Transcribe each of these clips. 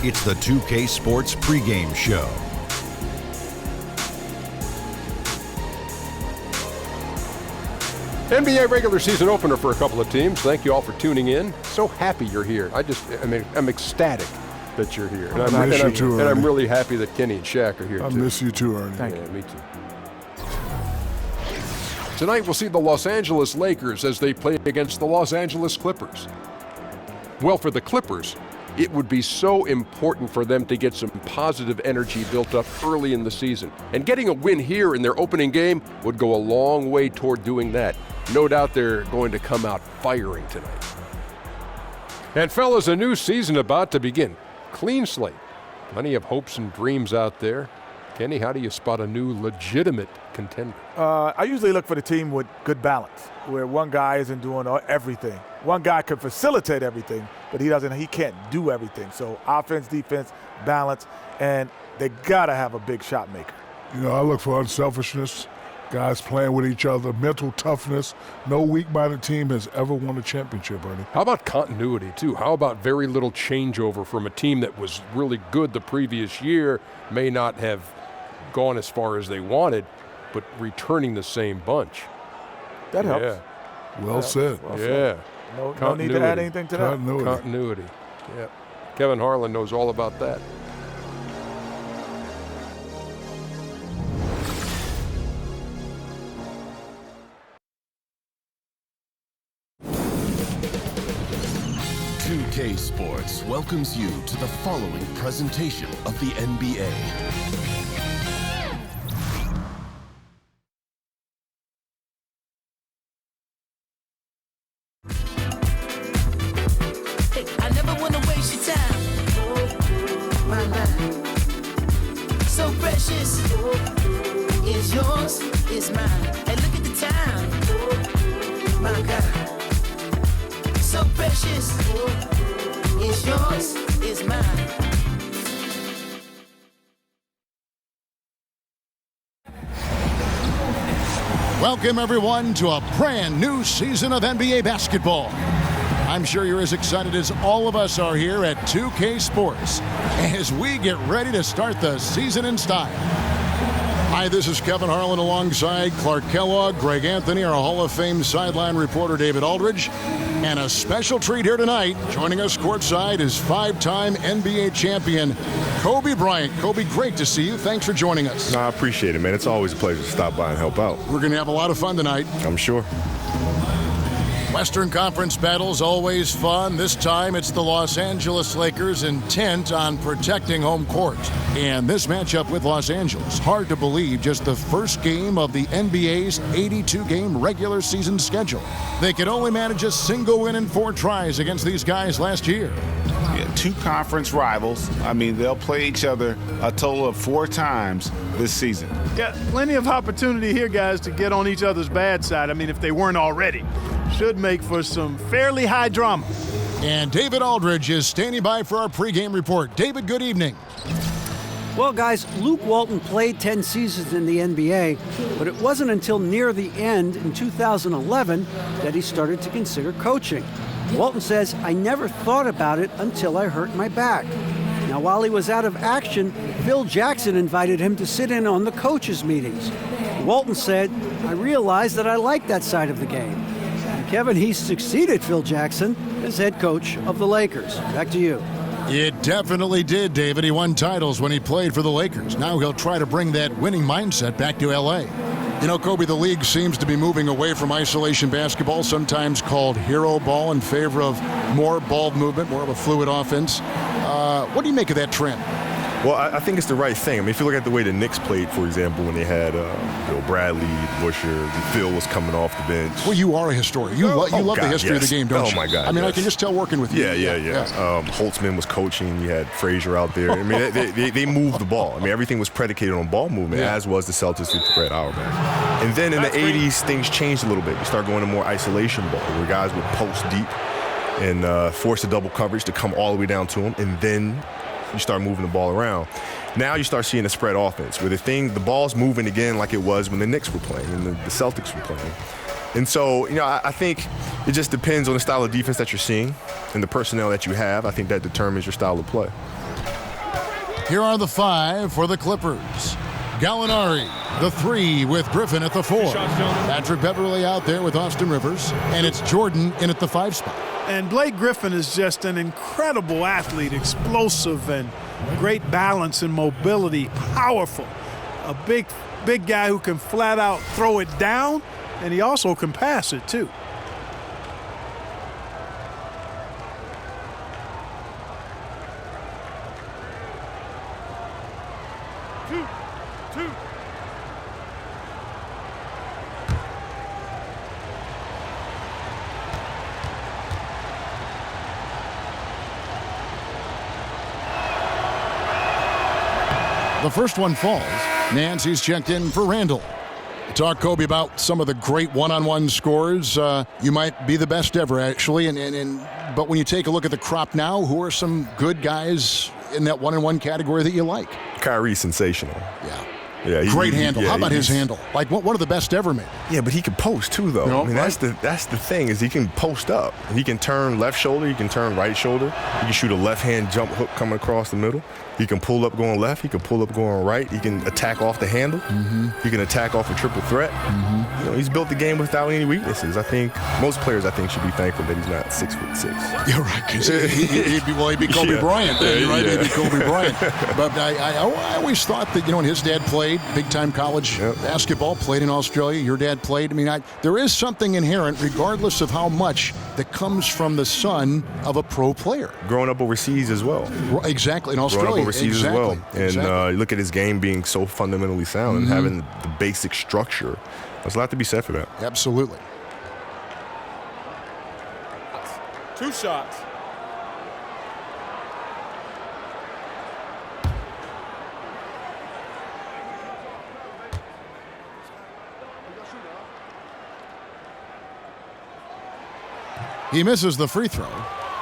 It's the 2K Sports pregame show. NBA regular season opener for a couple of teams. Thank you all for tuning in. So happy you're here. I'm ecstatic that you're here. I miss you too, Ernie. And I'm really happy that Kenny and Shaq are here too. I miss you too, Ernie. Thank you. Me too. Tonight we'll see the Los Angeles Lakers as they play against the Los Angeles Clippers. Well, for the Clippers, it would be so important for them to get some positive energy built up early in the season. And getting a win here in their opening game would go a long way toward doing that. No doubt they're going to come out firing tonight. And fellas, a new season about to begin. Clean slate. Plenty of hopes and dreams out there. Kenny, how do you spot a new legitimate contender? I usually look for the team with good balance, where one guy isn't doing everything. One guy can facilitate everything, but he can't do everything. So offense, defense, balance, and they gotta have a big shot maker. You know, I look for unselfishness, guys playing with each other, mental toughness. No weak-minded team has ever won a championship, Ernie. How about continuity, too? How about very little changeover from a team that was really good the previous year, may not have gone as far as they wanted, but returning the same bunch? That helps. Yeah. Well said. Well said. No need to add anything to that. Continuity. Yeah. Kevin Harlan knows all about that. K Sports welcomes you to the following presentation of the NBA. I never want to waste your time. My life, so precious. Is yours, is mine. Hey, look at the time. My God, so precious. Is yours, is mine. Welcome, everyone, to a brand new season of NBA basketball. I'm sure you're as excited as all of us are here at 2K Sports as we get ready to start the season in style. Hi, this is Kevin Harlan alongside Clark Kellogg, Greg Anthony, our Hall of Fame sideline reporter David Aldridge, and a special treat here tonight. Joining us courtside is five-time NBA champion Kobe Bryant. Kobe, great to see you. Thanks for joining us. No, I appreciate it, man. It's always a pleasure to stop by and help out. We're going to have a lot of fun tonight. I'm sure. Western Conference battles always fun. This time it's the Los Angeles Lakers intent on protecting home court. And this matchup with Los Angeles, hard to believe, just the first game of the NBA's 82-game regular season schedule. They could only manage a single win in 4 tries against these guys last year. Yeah, 2 conference rivals. I mean, they'll play each other a total of 4 times this season. Got plenty of opportunity here, guys, to get on each other's bad side. I mean, if they weren't already. Should make for some fairly high drama. And David Aldridge is standing by for our pregame report. David, good evening. Well, guys, Luke Walton played 10 seasons in the NBA, but it wasn't until near the end in 2011 that he started to consider coaching. Walton says, "I never thought about it until I hurt my back." Now, while he was out of action, Phil Jackson invited him to sit in on the coaches' meetings. Walton said, "I realized that I like that side of the game." Kevin, he succeeded Phil Jackson as head coach of the Lakers. Back to you. It definitely did, David. He won titles when he played for the Lakers. Now he'll try to bring that winning mindset back to L.A. You know, Kobe, the league seems to be moving away from isolation basketball, sometimes called hero ball, in favor of more ball movement, more of a fluid offense. What do you make of that trend? Well, I think it's the right thing. I mean, if you look at the way the Knicks played, for example, when they had Bradley, Busher, Phil was coming off the bench. Well, you are a historian. You love the history of the game, don't you? Oh, my God. I mean, yes. I can just tell working with you. Yeah. Holtzman was coaching. You had Frazier out there. I mean, they moved the ball. I mean, everything was predicated on ball movement, as was the Celtics with Fred Auerbach. And then in the 80s, things changed a little bit. We started going to more isolation ball, where guys would post deep and force the double coverage to come all the way down to them, and then you start moving the ball around. Now you start seeing a spread offense where the ball's moving again like it was when the Knicks were playing and the Celtics were playing. And so, you know, I think it just depends on the style of defense that you're seeing and the personnel that you have. I think that determines your style of play. Here are the 5 for the Clippers. Gallinari, the 3 with Griffin at the 4. Patrick Beverly out there with Austin Rivers. And it's Jordan in at the 5 spot. And Blake Griffin is just an incredible athlete, explosive and great balance and mobility, powerful. A big guy who can flat out throw it down, and he also can pass it too. The first one falls. Nancy's checked in for Randall. Talk, Kobe, about some of the great one-on-one scores. You might be the best ever, actually. But when you take a look at the crop now, who are some good guys in that one-on-one category that you like? Kyrie's sensational. Yeah, great handle. How about his handle? Like one of the best ever, maybe. Yeah, but he can post too, though. No, I mean, that's the thing is he can post up. He can turn left shoulder. He can turn right shoulder. He can shoot a left-hand jump hook coming across the middle. He can pull up going left. He can pull up going right. He can attack off the handle. He can attack off a triple threat. You know, he's built the game without any weaknesses. I think most players, should be thankful that he's not 6'6". You're right. Cause he'd be Kobe Bryant. You're right. He'd be Kobe Bryant. But I always thought that, when his dad played big-time college basketball, played in Australia. Your dad played. I mean, there is something inherent, regardless of how much, that comes from the son of a pro player. Growing up overseas as well. Exactly. In Australia. Growing up overseas as well. And you look at his game being so fundamentally sound and having the basic structure. There's a lot to be said for that. Absolutely. 2 shots. He misses the free throw.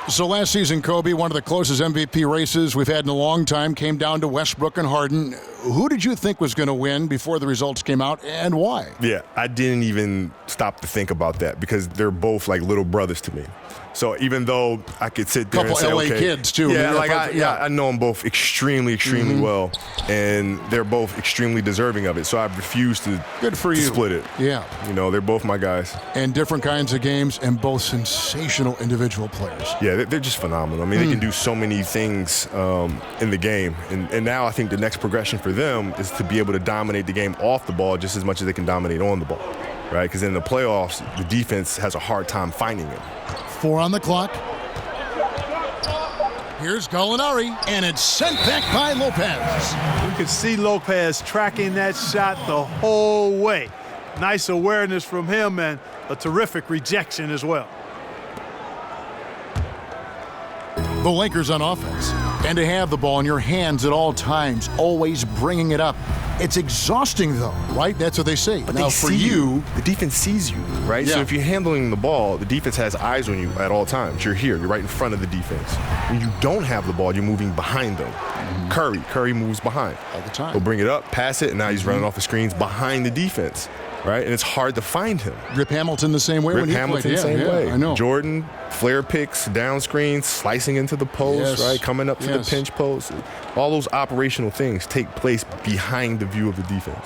So last season, Kobe, one of the closest MVP races we've had in a long time, came down to Westbrook and Harden. Who did you think was going to win before the results came out, and why? Yeah, I didn't even stop to think about that because they're both like little brothers to me. So even though I could sit there and say, LA kids too. I know them both extremely well, and they're both extremely deserving of it. So I've refused to split it. Yeah, they're both my guys. And different kinds of games, and both sensational individual players. Yeah, they're just phenomenal. I mean, they can do so many things in the game, and now I think the next progression for them is to be able to dominate the game off the ball just as much as they can dominate on the ball, right? Because in the playoffs, the defense has a hard time finding it. 4 on the clock. Here's Gallinari, and it's sent back by Lopez. You could see Lopez tracking that shot the whole way. Nice awareness from him and a terrific rejection as well. The Lakers on offense. And to have the ball in your hands at all times, always bringing it up. It's exhausting, though, right? That's what they say. But now, for you, the defense sees you, right? Yeah. So if you're handling the ball, the defense has eyes on you at all times. You're here. You're right in front of the defense. When you don't have the ball, you're moving behind them. Curry moves behind. All the time. He'll bring it up, pass it, and now he's running off the screens behind the defense, right? And it's hard to find him. Rip Hamilton the same way Rip when he Hamilton played. the same way. I know. Jordan, flare picks, down screens, slicing into the post, right? Coming up to the pinch post. All those operational things take place behind the view of the defense.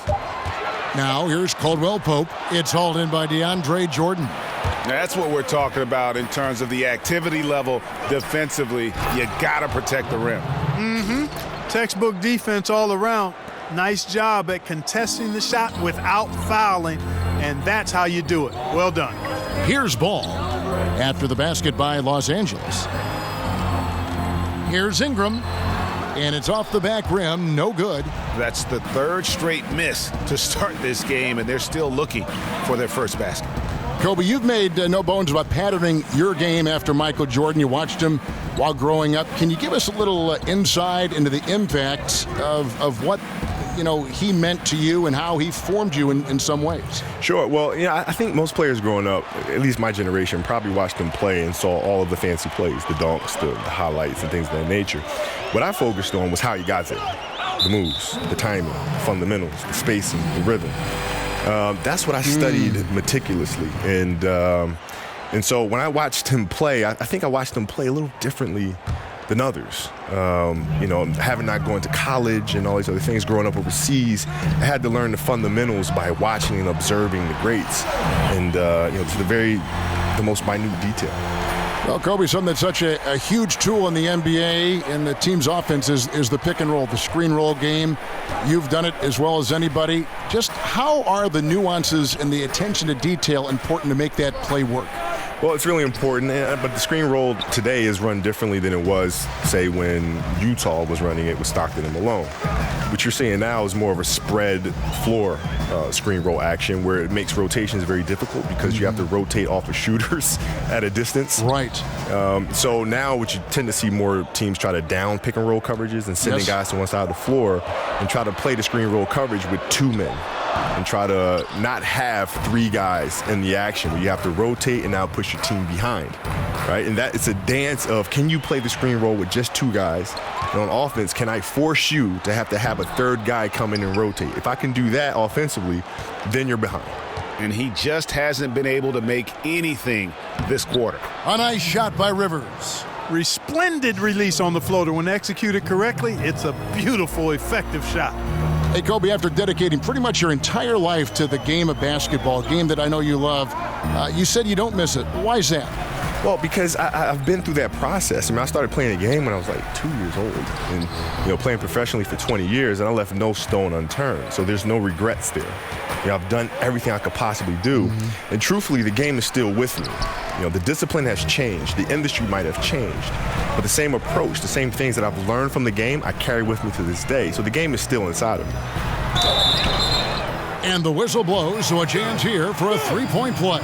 Now, here's Caldwell Pope. It's hauled in by DeAndre Jordan. Now, that's what we're talking about in terms of the activity level defensively. You got to protect the rim. Textbook defense all around. Nice job at contesting the shot without fouling, and that's how you do it. Well done. Here's Ball after the basket by Los Angeles. Here's Ingram, and it's off the back rim, no good. That's the 3rd straight miss to start this game, and they're still looking for their first basket. Kobe, you've made no bones about patterning your game after Michael Jordan. You watched him while growing up. Can you give us a little insight into the impact of what he meant to you and how he formed you in some ways? Sure. Well, I think most players growing up, at least my generation, probably watched him play and saw all of the fancy plays, the dunks, the highlights, and things of that nature. What I focused on was how he got there. The moves, the timing, the fundamentals, the spacing, the rhythm. That's what I studied meticulously. And so when I watched him play, I think I watched him play a little differently than others. Having not going to college and all these other things, growing up overseas, I had to learn the fundamentals by watching and observing the greats, and to the most minute detail. Well, Kobe, something that's such a huge tool in the NBA and the team's offense is the pick and roll, the screen roll game. You've done it as well as anybody. Just how are the nuances and the attention to detail important to make that play work? Well, it's really important, but the screen roll today is run differently than it was, say, when Utah was running it with Stockton and Malone. What you're seeing now is more of a spread floor screen roll action where it makes rotations very difficult because you have to rotate off of shooters at a distance. Right. So now what you tend to see more teams try to down pick and roll coverages and sending guys to one side of the floor and try to play the screen roll coverage with 2 men and try to not have 3 guys in the action where you have to rotate and now push your team behind, right? And that it's a dance of, can you play the screen roll with just 2 guys? And on offense, can I force you to have a 3rd guy come in and rotate? If I can do that offensively, then you're behind. And he just hasn't been able to make anything this quarter. A nice shot by Rivers. Resplendent release on the floater. When executed correctly, it's a beautiful, effective shot. Hey, Kobe, after dedicating pretty much your entire life to the game of basketball, a game that I know you love, you said you don't miss it. Why is that? Well, because I've been through that process. I mean, I started playing the game when I was like 2 years old and, playing professionally for 20 years, and I left no stone unturned. So there's no regrets there. I've done everything I could possibly do. And truthfully, the game is still with me. The discipline has changed. The industry might have changed. But the same approach, the same things that I've learned from the game, I carry with me to this day. So the game is still inside of me. And the whistle blows, so a chance here for a 3-point play.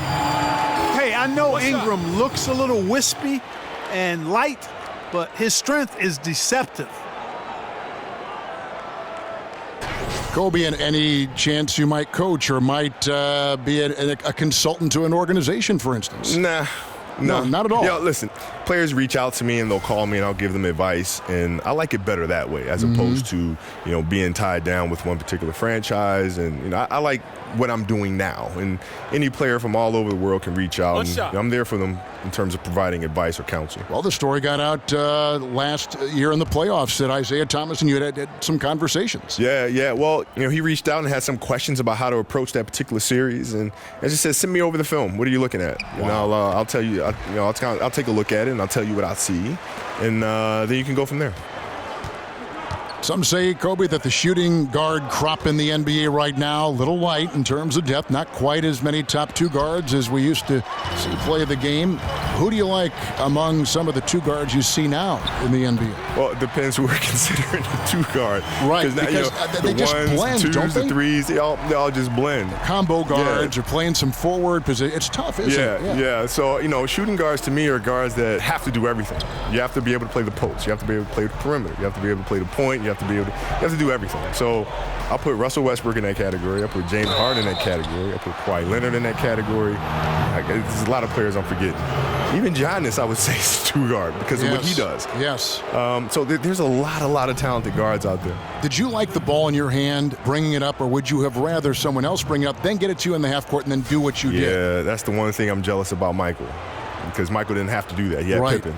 Hey, I know Ingram looks a little wispy and light, but his strength is deceptive. Kobe, and any chance you might coach or might be a consultant to an organization, for instance? Nah. No, not at all. Listen, players reach out to me and they'll call me and I'll give them advice, and I like it better that way as opposed to, being tied down with one particular franchise. And, I like what I'm doing now. And any player from all over the world can reach out, and I'm there for them in terms of providing advice or counsel. Well, the story got out last year in the playoffs that Isaiah Thomas and you had some conversations. Yeah. Well, he reached out and had some questions about how to approach that particular series, and I just said, send me over the film. What are you looking at? And I'll tell you. I'll take a look at it and I'll tell you what I see, and then you can go from there. Some say, Kobe, that the shooting guard crop in the NBA right now, a little light in terms of depth, not quite as many top 2 guards as we used to see play the game. Who do you like among some of the 2 guards you see now in the NBA? Well, it depends who we're considering a 2 guard. Right, now, because they just blend, twos, don't they? The threes, they all just blend. Combo guards are playing some forward position. It's tough, isn't it? Yeah. So, shooting guards to me are guards that have to do everything. You have to be able to play the post. You have to be able to play the perimeter. You have to be able to play the point. You have to do everything. So I'll put Russell Westbrook in that category. I'll put James Harden in that category. I'll put Kawhi Leonard in that category. There's a lot of players I'm forgetting. Even Giannis, I would say, is 2 guard because of what he does. Yes. So there's a lot of talented guards out there. Did you like the ball in your hand, bringing it up, or would you have rather someone else bring it up, then get it to you in the half court, and then do what you did? Yeah, that's the one thing I'm jealous about Michael. Because Michael didn't have to do that. He had Pippen.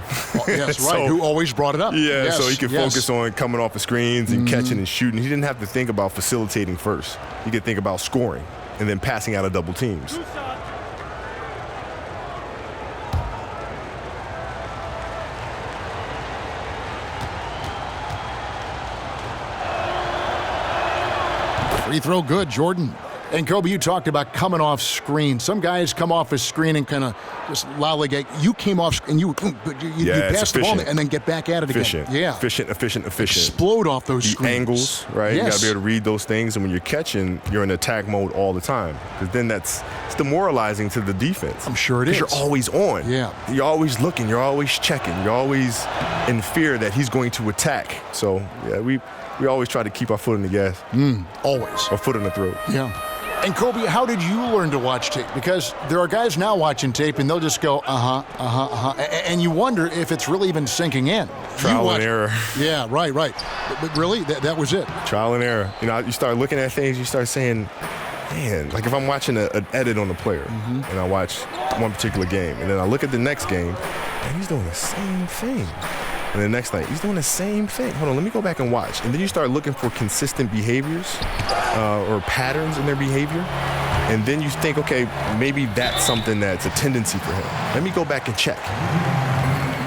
Yes, right, who always brought it up. Yeah, so he could focus on coming off the screens and catching and shooting. He didn't have to think about facilitating first. He could think about scoring and then passing out of double teams. Free throw good, Jordan. And Kobe, you talked about coming off screen. Some guys come off a screen and kind of just lollygag. You came off and you pass the ball and then get back at it again. Yeah, efficient. Explode off those screens. Angles, right? Yes. You got to be able to read those things. And when you're catching, you're in attack mode all the time. Because then it's demoralizing to the defense. I'm sure it is. Because you're always on. Yeah. You're always looking. You're always checking. You're always in fear that he's going to attack. So yeah, we always try to keep our foot on the gas. Always. Our foot on the throat. Yeah. And Kobe, how did you learn to watch tape? Because there are guys now watching tape and they'll just go, and you wonder if it's really even sinking in. Trial and error. Yeah, right. But really, that was it. Trial and error. You start looking at things, you start saying, man, like if I'm watching an edit on a player and I watch one particular game and then I look at the next game and he's doing the same thing. And the next night, he's doing the same thing. Hold on, let me go back and watch. And then you start looking for consistent behaviors or patterns in their behavior. And then you think, okay, maybe that's something that's a tendency for him. Let me go back and check.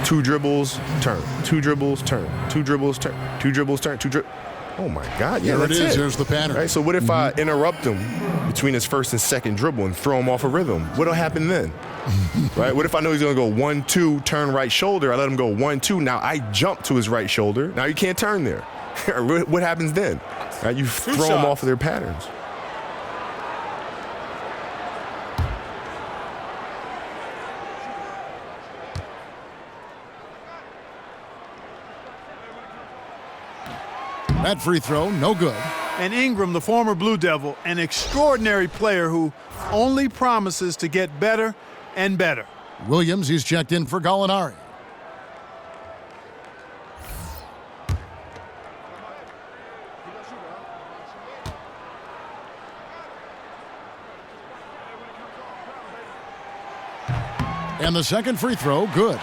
2 dribbles, turn. 2 dribbles, turn. 2 dribbles, turn. 2 dribbles, turn. 2 dribbles. Oh, my God. Yeah, there that's it is. it. There's the pattern. Right, so what if I interrupt him between his first and second dribble and throw him off a rhythm? What'll happen then? Right? What if I know he's going to go 1-2, turn right shoulder? I let him go 1-2. Now I jump to his right shoulder. Now you can't turn there. What happens then? Right? You throw them off of their patterns. That free throw, no good. And Ingram, the former Blue Devil, an extraordinary player who only promises to get better and better. Williams, he's checked in for Gallinari. And the second free throw, good.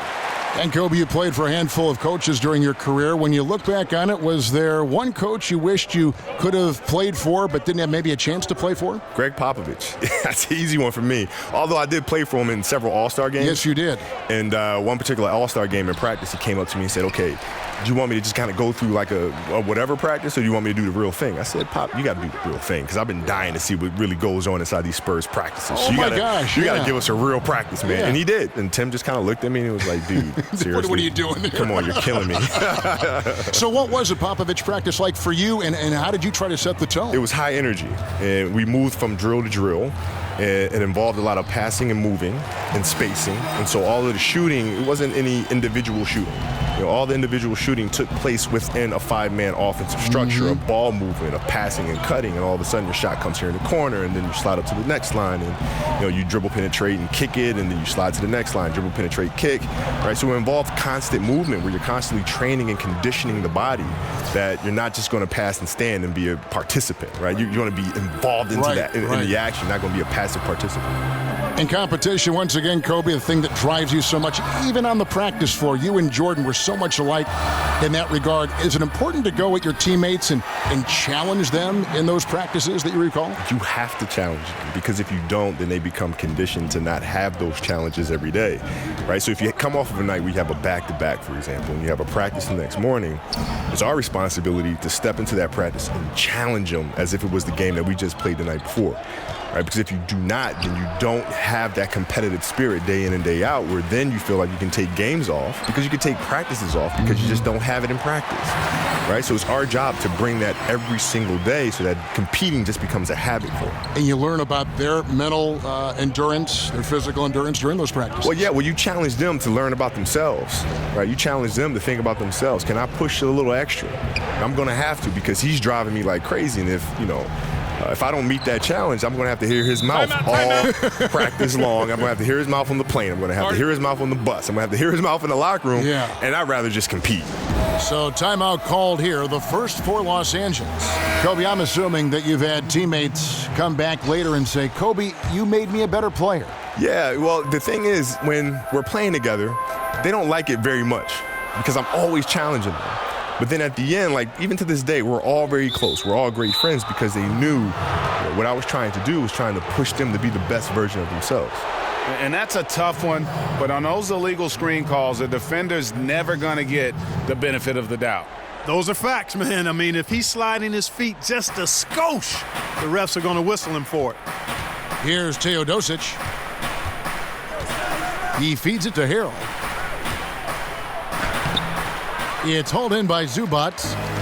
And Kobe, you played for a handful of coaches during your career. When you look back on it, was there one coach you wished you could have played for but didn't have maybe a chance to play for? Greg Popovich. That's an easy one for me. Although I did play for him in several All-Star games. Yes, you did. And one particular All-Star game in practice, he came up to me and said, okay, do you want me to just kind of go through like a whatever practice, or do you want me to do the real thing? I said, Pop, you got to do the real thing, because I've been dying to see what really goes on inside these Spurs practices. Oh, my gosh. You got to give us a real practice, man. Yeah. And he did. And Tim just kind of looked at me and he was like, dude, seriously. What are you doing here? Come on, you're killing me. So what was a Popovich practice like for you, and how did you try to set the tone? It was high energy, and we moved from drill to drill. It involved a lot of passing and moving and spacing, and so all of the shooting, it wasn't any individual shooting. All the individual shooting took place within a 5-man offensive structure, a ball movement, a passing and cutting, and all of a sudden your shot comes here in the corner, and then you slide up to the next line, and you dribble, penetrate, and kick it, and then you slide to the next line, dribble, penetrate, kick. Right? So it involves constant movement where you're constantly training and conditioning the body that you're not just going to pass and stand and be a participant. Right? You want to be involved into in the action, not going to be a passive participant. In competition, once again, Kobe, the thing that drives you so much, even on the practice floor, you and Jordan were so much alike in that regard. Is it important to go with your teammates and challenge them in those practices that you recall? You have to challenge them, because if you don't, then they become conditioned to not have those challenges every day, right? So if you come off of a night where you have a back-to-back, for example, and you have a practice the next morning, it's our responsibility to step into that practice and challenge them as if it was the game that we just played the night before. Right? Because if you do not, then you don't have that competitive spirit day in and day out, where then you feel like you can take games off, because you can take practices off, because you just don't have it in practice. Right? So it's our job to bring that every single day so that competing just becomes a habit for them. And you learn about their mental endurance, their physical endurance during those practices. Well, yeah, you challenge them to learn about themselves. Right? You challenge them to think about themselves. Can I push a little extra? I'm going to have to, because he's driving me like crazy. And if I don't meet that challenge, I'm going to have to hear his mouth all practice long. I'm going to have to hear his mouth on the plane. I'm going to have to hear his mouth on the bus. I'm going to have to hear his mouth in the locker room. Yeah. And I'd rather just compete. So timeout called here, the first for Los Angeles. Kobe, I'm assuming that you've had teammates come back later and say, Kobe, you made me a better player. Yeah, well, the thing is, when we're playing together, they don't like it very much, because I'm always challenging them. But then at the end, like even to this day, we're all very close. We're all great friends, because they knew what I was trying to do was trying to push them to be the best version of themselves. And that's a tough one, but on those illegal screen calls, the defender's never going to get the benefit of the doubt. Those are facts, man. I mean, if he's sliding his feet just a skosh, the refs are going to whistle him for it. Here's Teodosic. He feeds it to Harrell. It's hauled in by Zubac.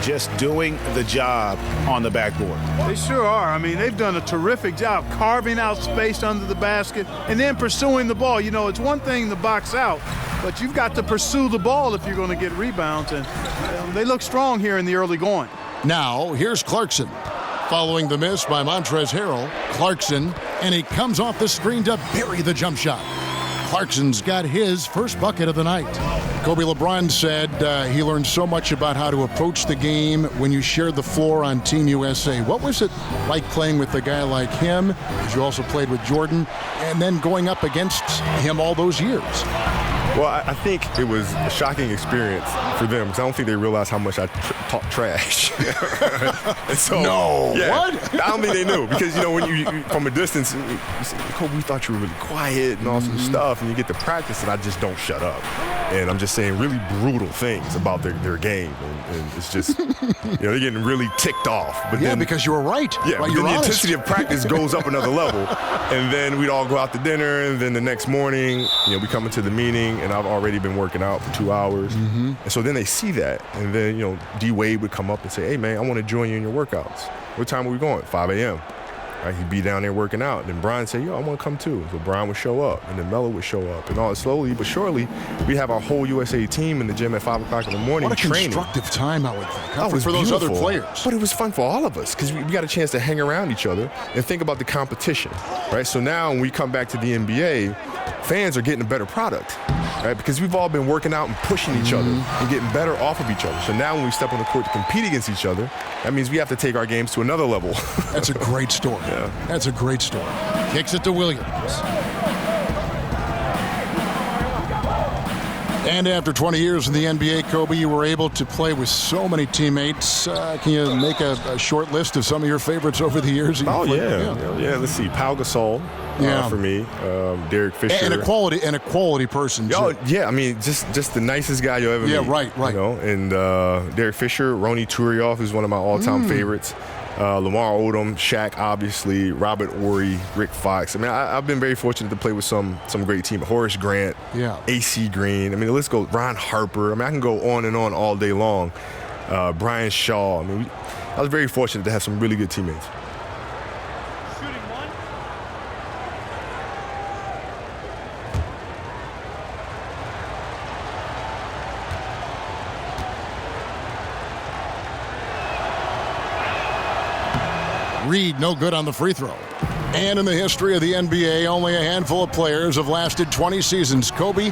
Just doing the job on the backboard. They sure are. I mean, they've done a terrific job carving out space under the basket and then pursuing the ball. It's one thing to box out, but you've got to pursue the ball if you're going to get rebounds, and they look strong here in the early going. Now, here's Clarkson. Following the miss by Montrezl Harrell, Clarkson, and he comes off the screen to bury the jump shot. Clarkson's got his first bucket of the night. Kobe LeBron said he learned so much about how to approach the game when you shared the floor on Team USA. What was it like playing with a guy like him, as you also played with Jordan, and then going up against him all those years? Well, I think it was a shocking experience for them because I don't think they realized how much I talk trash. And so, No, yeah, what? I don't think they knew because, when you from a distance, you say, Kobe, we thought you were really quiet and all sorts of stuff, and you get to practice, and I just don't shut up. And I'm just saying really brutal things about their game, and it's just, they're getting really ticked off. But Yeah, then, because you were right. yeah, Right, but you're then the honest. intensity of practice goes up another level, and then we'd all go out to dinner, and then the next morning, we come into the meeting, and I've already been working out for 2 hours, and so then they see that, and then D Wade would come up and say, "Hey man, I want to join you in your workouts. What time are we going? 5 a.m." Right, he'd be down there working out, and then Brian would say, "Yo, I want to come too." So Brian would show up, and then Melo would show up, and all slowly but surely, we have our whole USA team in the gym at 5 o'clock in the morning What a training. constructive time, I would think, Oh, it was for those other beautiful. players. But it was fun for all of us because we got a chance to hang around each other and think about the competition, right? So now when we come back to the NBA, fans are getting a better product, right? Because we've all been working out and pushing each other and getting better off of each other. So now when we step on the court to compete against each other, that means we have to take our games to another level. That's a great story. Yeah. That's a great story. Kicks it to Williams. And after 20 years in the NBA, Kobe, you were able to play with so many teammates. Can you make a short list of some of your favorites over the years? That Oh, you've yeah. played? Yeah, let's see. Pau Gasol for me. Derek Fisher. And a quality person, too. Oh, yeah. I mean, just the nicest guy you'll ever meet. Yeah, right. And Derek Fisher, Ronny Turiaf is one of my all-time favorites. Lamar Odom, Shaq, obviously, Robert Horry, Rick Fox. I mean, I've been very fortunate to play with some great teams. Horace Grant, AC Green. I mean, the list goes. Ron Harper. I mean, I can go on and on all day long. Brian Shaw. I mean, I was very fortunate to have some really good teammates. Reed, no good on the free throw. And in the history of the NBA, only a handful of players have lasted 20 seasons. Kobe,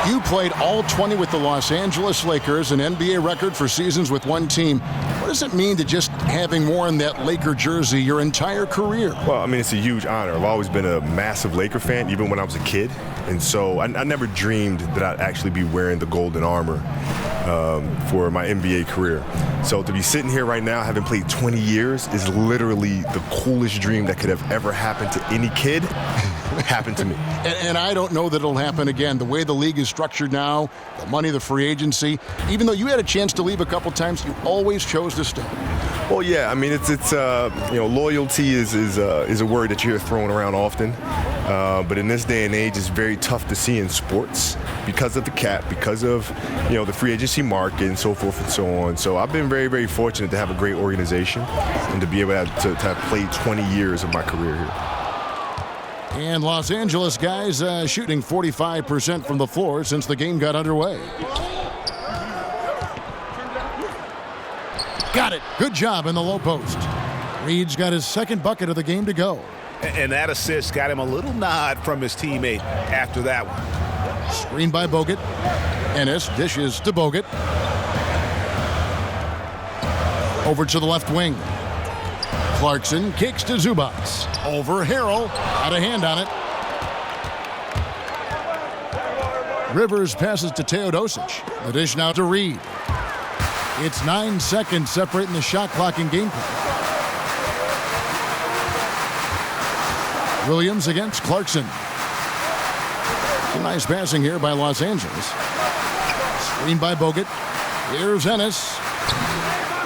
you played all 20 with the Los Angeles Lakers, an NBA record for seasons with one team. What does it mean to just having worn that Laker jersey your entire career? Well, I mean, it's a huge honor. I've always been a massive Laker fan, even when I was a kid. And so I never dreamed that I'd actually be wearing the golden armor for my NBA career. So to be sitting here right now, having played 20 years, is literally the coolest dream that could have ever happened to any kid. Happened to me. And I don't know that it'll happen again. The way the league is structured now, the money, the free agency, even though you had a chance to leave a couple times, you always chose to stay. Well, yeah, I mean, it's loyalty is a word that you hear thrown around often. But in this day and age, it's very tough to see in sports because of the cap, because of, the free agency market and so forth and so on. So I've been very, very fortunate to have a great organization and to be able to have played 20 years of my career here. And Los Angeles guys shooting 45% from the floor since the game got underway. Got it. Good job in the low post. Reed's got his second bucket of the game to go. And that assist got him a little nod from his teammate after that one. Screen by Bogut. Ennis dishes to Bogut. Over to the left wing. Clarkson kicks to Zubac. Over Harrell. Got a hand on it. Rivers passes to Teodosic. The dish now to Reed. It's 9 seconds separating the shot clock and game clock. Williams against Clarkson. Some nice passing here by Los Angeles. Screen by Bogut. Here's Ennis.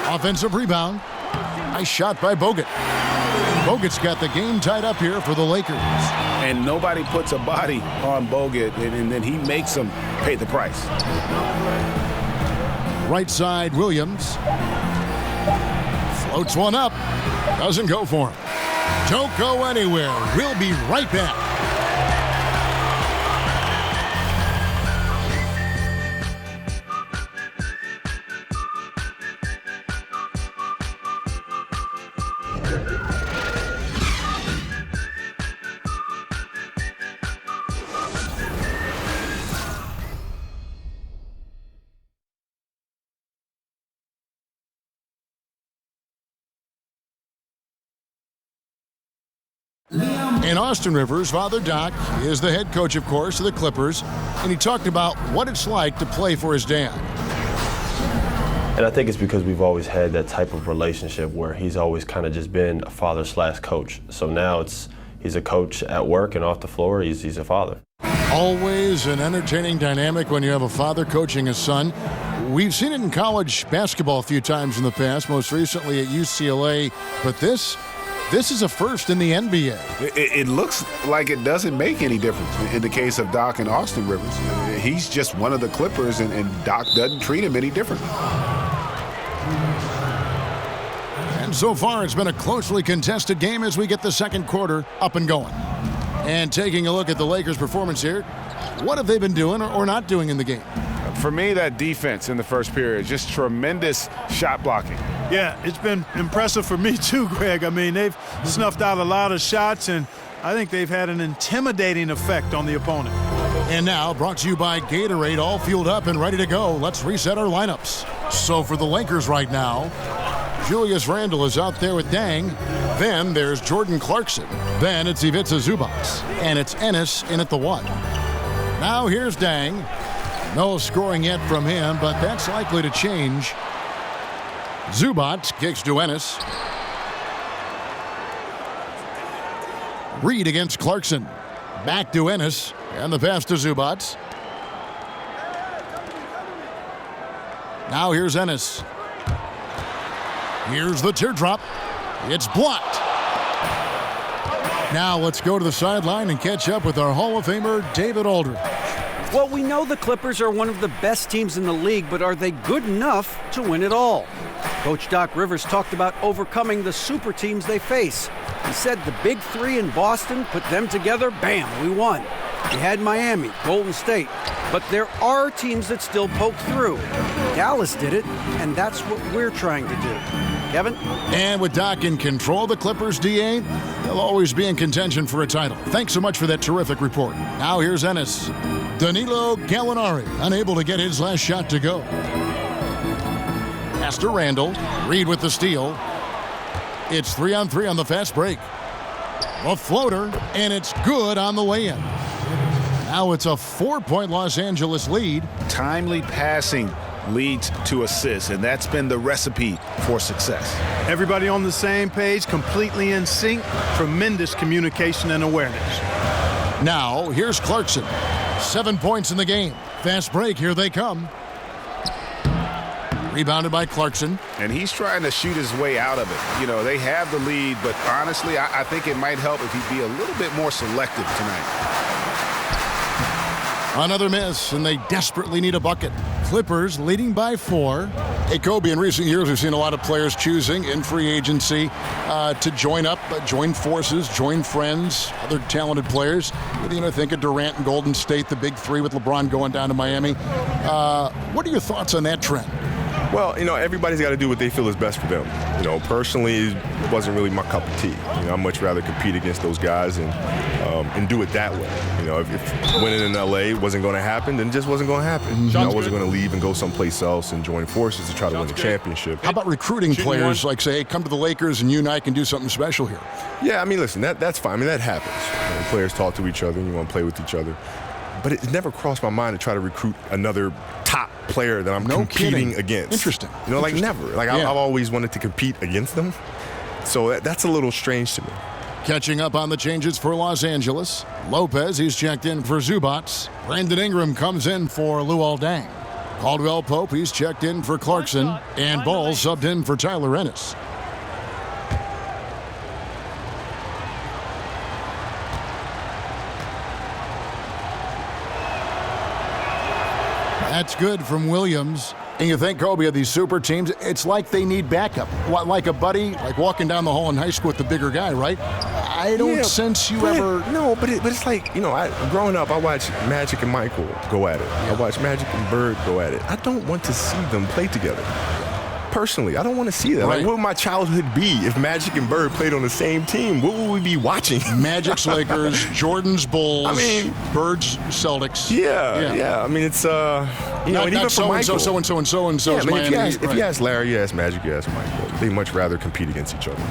Offensive rebound. Nice shot by Bogut. Bogut's got the game tied up here for the Lakers. And nobody puts a body on Bogut, and then he makes them pay the price. Right side, Williams. Floats one up. Doesn't go for him. Don't go anywhere. We'll be right back. And Austin Rivers' father, Doc, is the head coach, of course, of the Clippers, and he talked about what it's like to play for his dad. And I think it's because we've always had that type of relationship where he's always kind of just been a father/coach. So now he's a coach at work and off the floor, he's a father. Always an entertaining dynamic when you have a father coaching his son. We've seen it in college basketball a few times in the past, most recently at UCLA, but this is a first in the NBA. It looks like it doesn't make any difference in the case of Doc and Austin Rivers. He's just one of the Clippers, and Doc doesn't treat him any different. And so far, it's been a closely contested game as we get the second quarter up and going. And taking a look at the Lakers' performance here, what have they been doing or not doing in the game? For me, that defense in the first period, just tremendous shot blocking. Yeah, it's been impressive for me too, Greg. I mean, they've snuffed out a lot of shots, and I think they've had an intimidating effect on the opponent. And now, brought to you by Gatorade, all fueled up and ready to go. Let's reset our lineups. So for the Lakers right now, Julius Randle is out there with Dang. Then there's Jordan Clarkson. Then it's Ivica Zubac. And it's Ennis in at the 1. Now here's Dang. No scoring yet from him, but that's likely to change. Zubac kicks to Ennis. Reed against Clarkson. Back to Ennis. And the pass to Zubac. Now here's Ennis. Here's the teardrop. It's blocked. Now let's go to the sideline and catch up with our Hall of Famer, David Aldridge. Well, we know the Clippers are one of the best teams in the league, but are they good enough to win it all? Coach Doc Rivers talked about overcoming the super teams they face. He said the big three in Boston, put them together, bam, we won. We had Miami, Golden State, but there are teams that still poke through. Dallas did it, and that's what we're trying to do. Kevin? And with Doc in control, the Clippers, DA, they'll always be in contention for a title. Thanks so much for that terrific report. Now here's Ennis. Danilo Gallinari, unable to get his last shot to go. Pass to Randle. Reed with the steal. It's 3-on-3 on the fast break. A floater, and it's good on the way in. Now it's a 4-point Los Angeles lead. Timely passing leads to assists, and that's been the recipe for success. Everybody on the same page, completely in sync, tremendous communication and awareness. Now, here's Clarkson. 7 points in the game. Fast break, here they come. Rebounded by Clarkson. And he's trying to shoot his way out of it. You know, they have the lead, but honestly, I think it might help if he'd be a little bit more selective tonight. Another miss, and they desperately need a bucket. Clippers leading by 4. Hey, Kobe, in recent years, we've seen a lot of players choosing in free agency to join up, join forces, join friends, other talented players. You know, think of Durant and Golden State, the big three with LeBron going down to Miami. What are your thoughts on that trend? Well, you know, everybody's got to do what they feel is best for them. You know, personally, it wasn't really my cup of tea. You know, I'd much rather compete against those guys and do it that way. You know, if winning in L.A. wasn't going to happen, then it just wasn't going to happen. You know, I wasn't going to leave and go someplace else and join forces to try to win the championship. How about recruiting players, like say, hey, come to the Lakers and you and I can do something special here? Yeah, I mean, listen, that's fine. I mean, that happens. You know, players talk to each other and you want to play with each other. But it never crossed my mind to try to recruit another top player that I'm competing against. Interesting. You know, like never. Like I've always wanted to compete against them. So that's a little strange to me. Catching up on the changes for Los Angeles. Lopez, he's checked in for Zubac. Brandon Ingram comes in for Luol Deng. Caldwell Pope, he's checked in for Clarkson. And Ball subbed in for Tyler Ennis. That's good from Williams. And you think, Kobe, of these super teams, it's like they need backup. Like a buddy, like walking down the hall in high school with the bigger guy, right? I don't sense you ever... No, but it's like, you know, growing up, I watched Magic and Michael go at it. I watched Magic and Bird go at it. I don't want to see them play together. Personally, I don't want to see that. Right. Like, what would my childhood be if Magic and Bird played on the same team? What would we be watching? Magic's Lakers, Jordan's Bulls, I mean, Bird's Celtics. Yeah. I mean, it's you know, and even for Michael, so and so. If you ask Larry, you ask Magic, you ask Michael, they much rather compete against each other.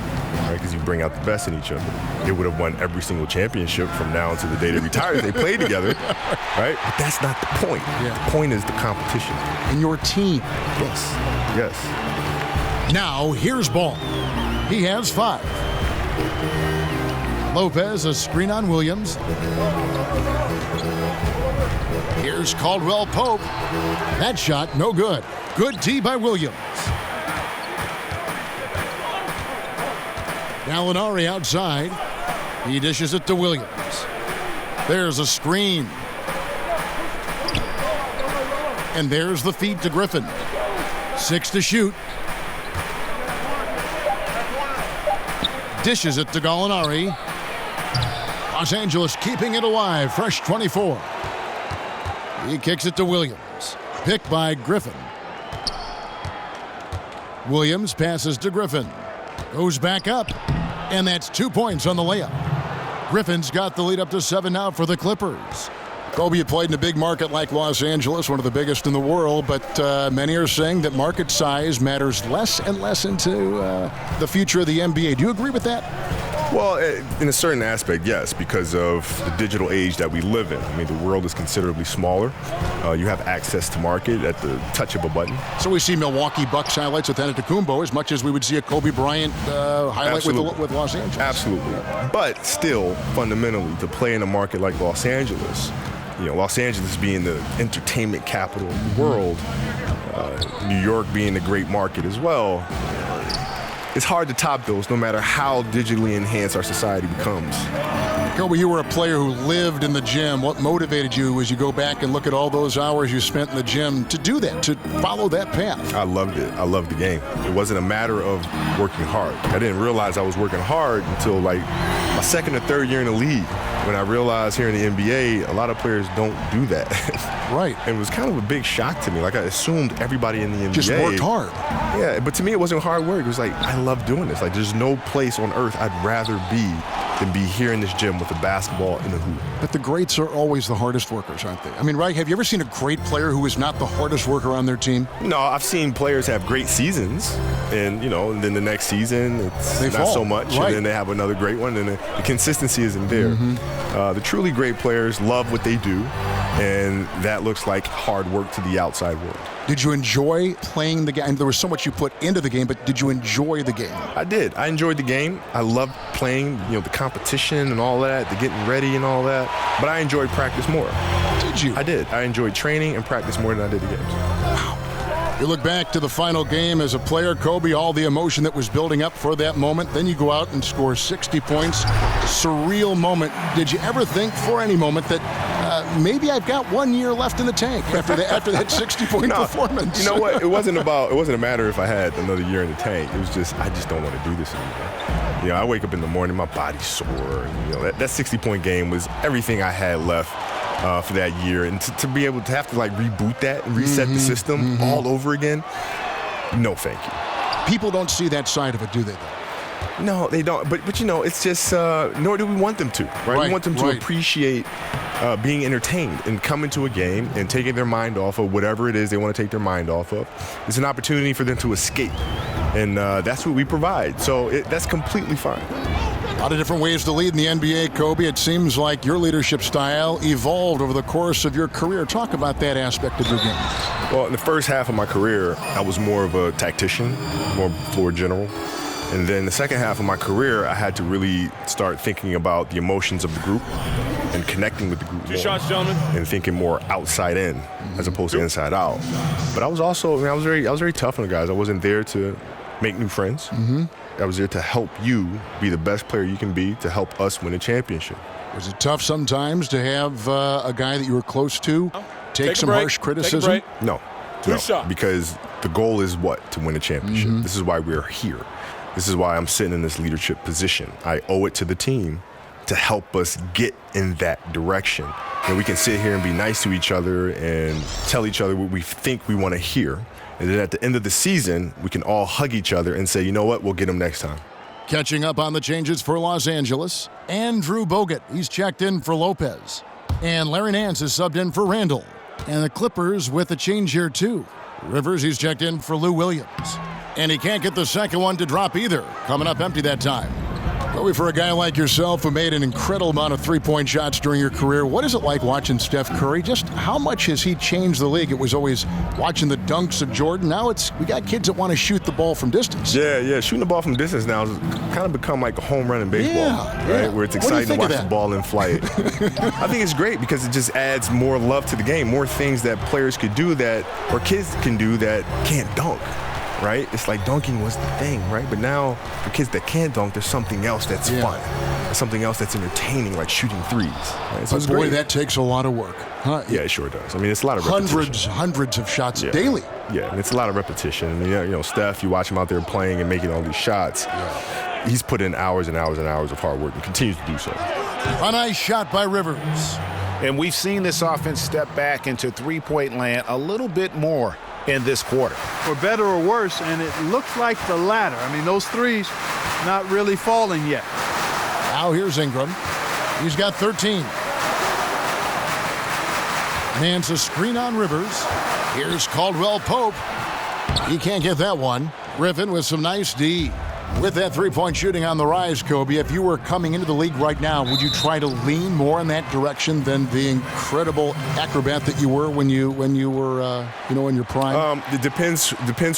right? Because you bring out the best in each other. They would have won every single championship from now until the day they retire. They played together, right? But that's not the point. Yeah. The point is the competition. And your team. Yes. Yes. Now, here's Ball. He has 5. Lopez, a screen on Williams. Here's Caldwell Pope. That shot, no good. Good D by Williams. Gallinari outside. He dishes it to Williams. There's a screen. And there's the feed to Griffin. 6 to shoot. Dishes it to Gallinari. Los Angeles keeping it alive. Fresh 24. He kicks it to Williams. Picked by Griffin. Williams passes to Griffin. Goes back up. And that's 2 points on the layup. Griffin's got the lead up to 7 now for the Clippers. Kobe, you played in a big market like Los Angeles, one of the biggest in the world, but many are saying that market size matters less and less into the future of the NBA. Do you agree with that? Well, in a certain aspect, yes, because of the digital age that we live in. I mean, the world is considerably smaller. You have access to market at the touch of a button. So we see Milwaukee Bucks highlights with Antetokounmpo as much as we would see a Kobe Bryant highlight with Los Angeles. Absolutely. But still, fundamentally, to play in a market like Los Angeles, Los Angeles being the entertainment capital of the world, New York being a great market as well, it's hard to top those no matter how digitally enhanced our society becomes. Kobe, you were a player who lived in the gym. What motivated you as you go back and look at all those hours you spent in the gym to do that, to follow that path? I loved it. I loved the game. It wasn't a matter of working hard. I didn't realize I was working hard until like my second or third year in the league, when I realized here in the NBA, a lot of players don't do that. Right. And it was kind of a big shock to me. Like, I assumed everybody in the NBA just worked hard. Yeah, but to me, it wasn't hard work. It was like, I love doing this. Like, there's no place on earth I'd rather be than be here in this gym with a basketball in a hoop. But the greats are always the hardest workers, aren't they? I mean, right? Have you ever seen a great player who is not the hardest worker on their team? No, I've seen players have great seasons, and and then the next season it's they not fall. So much, right. And then they have another great one, and the consistency isn't there. Mm-hmm. The truly great players love what they do, and that looks like hard work to the outside world. Did you enjoy playing the game? There was so much you put into the game, but did you enjoy the game? I did. I enjoyed the game. I loved playing, the competition and all that, the getting ready and all that. But I enjoyed practice more. Did you? I did. I enjoyed training and practice more than I did the games. Wow. You look back to the final game as a player, Kobe, all the emotion that was building up for that moment. Then you go out and score 60 points. Surreal moment. Did you ever think for any moment that maybe I've got 1 year left in the tank after that 60-point performance? You know what? It wasn't a matter if I had another year in the tank. It was just, I just don't want to do this anymore. I wake up in the morning, my body's sore. And, that 60-point game was everything I had left for that year, and to be able to have to reboot that and reset the system all over again, no thank you. People don't see that side of it, do they, though? No, they don't. But it's just, nor do we want them to, right? We want them to appreciate being entertained and coming to a game and taking their mind off of whatever it is they want to take their mind off of. It's an opportunity for them to escape, and that's what we provide. So that's completely fine. A lot of different ways to lead in the NBA, Kobe. It seems like your leadership style evolved over the course of your career. Talk about that aspect of your game. Well, in the first half of my career, I was more of a tactician, more floor general. And then the second half of my career, I had to really start thinking about the emotions of the group and connecting with the group more. Shots, gentlemen. And thinking more outside in as opposed to inside out. But I was also, I was very tough on the guys. I wasn't there to make new friends. I was there to help you be the best player you can be, to help us win a championship. Was it tough sometimes to have a guy that you were close to take some harsh criticism? No. Because the goal is what? To win a championship. This is why we're here. This is why I'm sitting in this leadership position. I owe it to the team to help us get in that direction. And we can sit here and be nice to each other and tell each other what we think we want to hear. And then at the end of the season, we can all hug each other and say, you know what, we'll get them next time. Catching up on the changes for Los Angeles, Andrew Bogut, he's checked in for Lopez. And Larry Nance is subbed in for Randall. And the Clippers with a change here too. Rivers, he's checked in for Lou Williams. And he can't get the second one to drop either. Coming up empty that time. Kobe, for a guy like yourself who made an incredible amount of three-point shots during your career, what is it like watching Steph Curry? Just how much has he changed the league? It was always watching the dunks of Jordan. Now we got kids that want to shoot the ball from distance. Yeah. Shooting the ball from distance now has kind of become like a home run in baseball, right? Where it's exciting to watch the ball in flight. I think it's great because it just adds more love to the game, more things that players could do or kids can do that can't dunk. Right? It's like dunking was the thing, right? But now for kids that can't dunk, there's something else that's fun. There's something else that's entertaining, like shooting threes. Right? So but boy, that takes a lot of work. Huh? Yeah, it sure does. I mean, it's a lot of repetition. Hundreds of shots daily. Yeah, and it's a lot of repetition. I mean, Steph, you watch him out there playing and making all these shots. Yeah. He's put in hours and hours and hours of hard work and continues to do so. A nice shot by Rivers. And we've seen this offense step back into three-point land a little bit more in this quarter. For better or worse, and it looks like the latter. I mean, those threes not really falling yet. Now here's Ingram. He's got 13. Hands a screen on Rivers. Here's Caldwell Pope. He can't get that one. Griffin with some nice D. With that three-point shooting on the rise, Kobe, if you were coming into the league right now, would you try to lean more in that direction than the incredible acrobat that you were when you were in your prime? It depends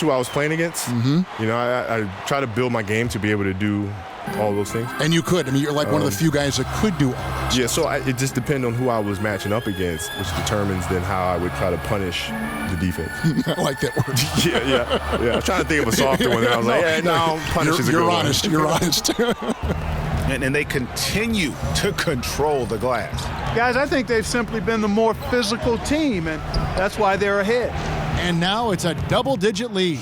who I was playing against. Mm-hmm. I try to build my game to be able to do all those things. And you could. I mean, you're like one of the few guys that could do all that. Yeah, so it just depends on who I was matching up against, which determines then how I would try to punish the defense. I like that word. Yeah. I was trying to think of a softer one. And I was punish is a good one. You're honest. And they continue to control the glass. Guys, I think they've simply been the more physical team, and that's why they're ahead. And now it's a double-digit lead.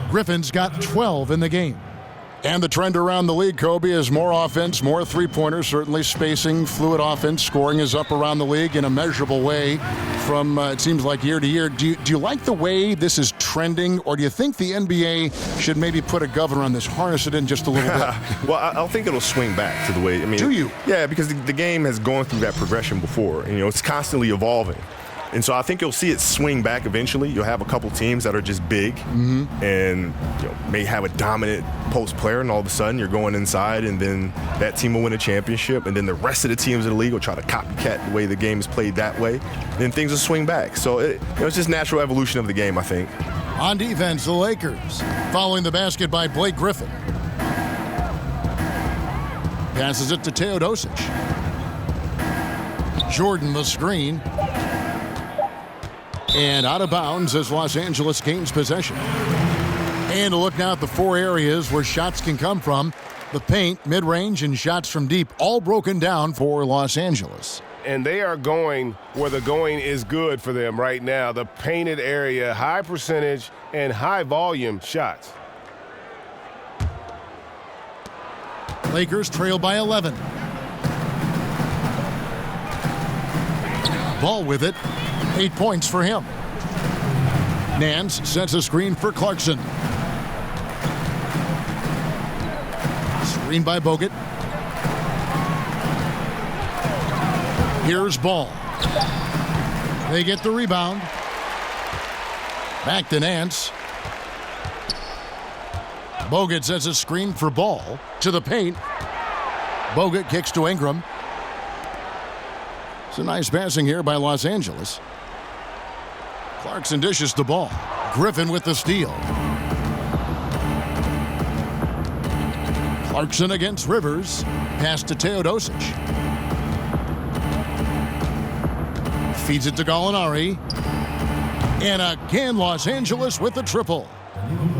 Griffin's got 12 in the game. And the trend around the league, Kobe, is more offense, more three-pointers, certainly spacing, fluid offense. Scoring is up around the league in a measurable way from, it seems like, year to year. Do you like the way this is trending, or do you think the NBA should maybe put a governor on this, harness it in just a little bit? Well, I think it'll swing back to the way, Do you? Yeah, because the game has gone through that progression before. And, it's constantly evolving. And so I think you'll see it swing back eventually. You'll have a couple teams that are just big and may have a dominant post player, and all of a sudden you're going inside, and then that team will win a championship, and then the rest of the teams in the league will try to copycat the way the game is played that way. Then things will swing back. So it's just natural evolution of the game, I think. On defense, the Lakers following the basket by Blake Griffin. Passes it to Teodosic. Jordan the screen. And out of bounds as Los Angeles gains possession. And a look now at the four areas where shots can come from. The paint, mid-range, and shots from deep, all broken down for Los Angeles. And they are going where the going is good for them right now. The painted area, high percentage and high volume shots. Lakers trail by 11. Ball with it. 8 points for him. Nance sets a screen for Clarkson. Screen by Bogut. Here's Ball. They get the rebound. Back to Nance. Bogut sets a screen for Ball to the paint. Bogut kicks to Ingram. It's a nice passing here by Los Angeles. Clarkson dishes the ball. Griffin with the steal. Clarkson against Rivers. Pass to Teodosic. Feeds it to Gallinari. And again, Los Angeles with the triple.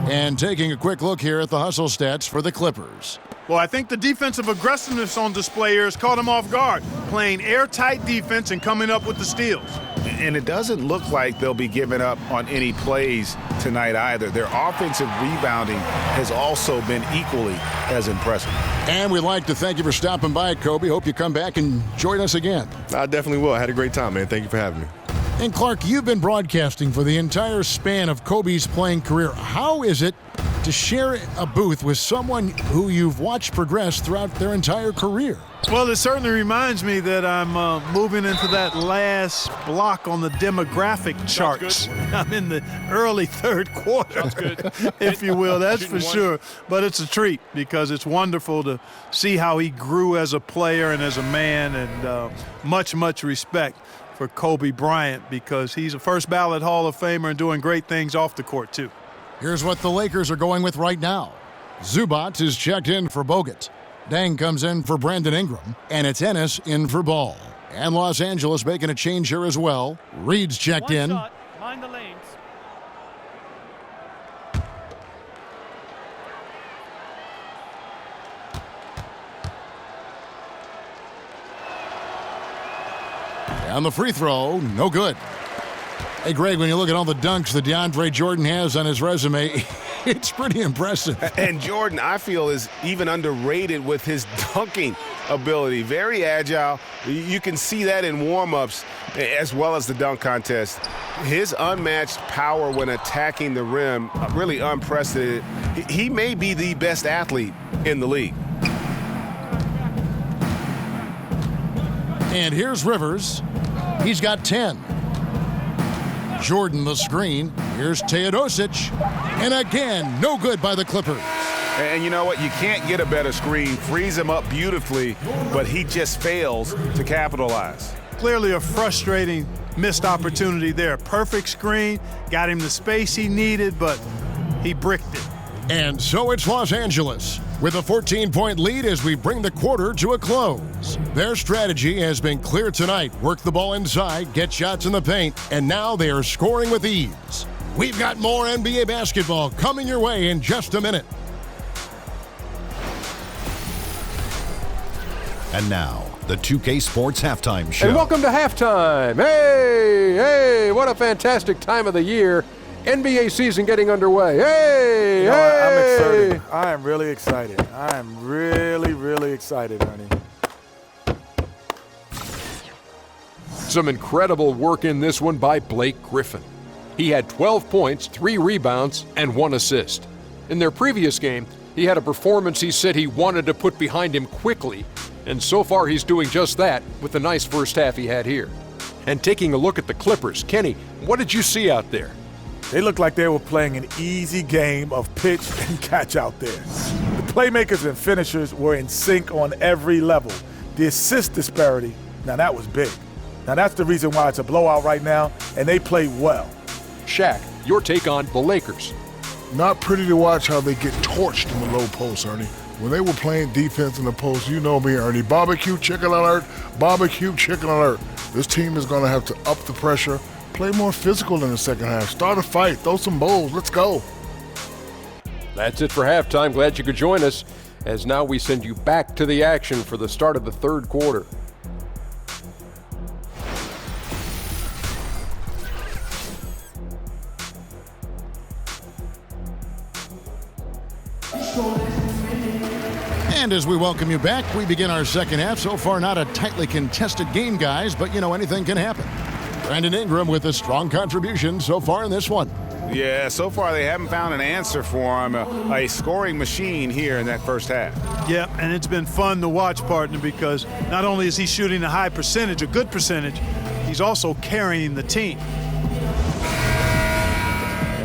And taking a quick look here at the hustle stats for the Clippers. Well, I think the defensive aggressiveness on display here has caught them off guard, playing airtight defense and coming up with the steals. And it doesn't look like they'll be giving up on any plays tonight either. Their offensive rebounding has also been equally as impressive. And we'd like to thank you for stopping by, Kobe. Hope you come back and join us again. I definitely will. I had a great time, man. Thank you for having me. And Clark, you've been broadcasting for the entire span of Kobe's playing career. How is it to share a booth with someone who you've watched progress throughout their entire career? Well, it certainly reminds me that I'm moving into that last block on the demographic charts. I'm in the early third quarter, if you will, that's for sure. But it's a treat because it's wonderful to see how he grew as a player and as a man, and much, much respect for Kobe Bryant because he's a first ballot Hall of Famer and doing great things off the court, too. Here's what the Lakers are going with right now. Zubac is checked in for Bogut. Dang comes in for Brandon Ingram, and it's Ennis in for Ball. And Los Angeles making a change here as well. Reed's checked in. Shot. Mind the lanes. And the free throw, no good. Hey, Greg, when you look at all the dunks that DeAndre Jordan has on his resume, it's pretty impressive. And Jordan, I feel, is even underrated with his dunking ability. Very agile. You can see that in warm-ups as well as the dunk contest. His unmatched power when attacking the rim, really unprecedented. He may be the best athlete in the league. And here's Rivers. He's got 10. Jordan the screen. Here's Teodosic. And again, no good by the Clippers. And you know what? You can't get a better screen. Frees him up beautifully, but he just fails to capitalize. Clearly a frustrating missed opportunity there. Perfect screen, got him the space he needed, but he bricked it. And so it's Los Angeles with a 14-point lead as we bring the quarter to a close. Their strategy has been clear tonight. Work the ball inside, get shots in the paint, and now they are scoring with ease. We've got more NBA basketball coming your way in just a minute. And now, the 2K Sports Halftime Show. And welcome to halftime. Hey, what a fantastic time of the year. NBA season getting underway. Hey, I'm excited. I am really excited. I am really, really excited, Ernie. Some incredible work in this one by Blake Griffin. He had 12 points, 3 rebounds, and 1 assist. In their previous game, he had a performance he said he wanted to put behind him quickly, and so far he's doing just that with the nice first half he had here. And taking a look at the Clippers, Kenny, what did you see out there? They looked like they were playing an easy game of pitch and catch out there. The playmakers and finishers were in sync on every level. The assist disparity, now that was big. Now that's the reason why it's a blowout right now, and they played well. Shaq, your take on the Lakers. Not pretty to watch how they get torched in the low post, Ernie. When they were playing defense in the post, you know me, Ernie. Barbecue chicken alert, barbecue chicken alert. This team is going to have to up the pressure, play more physical in the second half, start a fight, throw some bowls, let's go. That's it for halftime. Glad you could join us, as now we send you back to the action for the start of the third quarter. And as we welcome you back, we begin our second half. So far, not a tightly contested game, guys, but you know, anything can happen. Brandon Ingram with a strong contribution so far in this one. Yeah, so far they haven't found an answer for him, a scoring machine here in that first half. Yeah, and it's been fun to watch, partner, because not only is he shooting a high percentage, a good percentage, he's also carrying the team.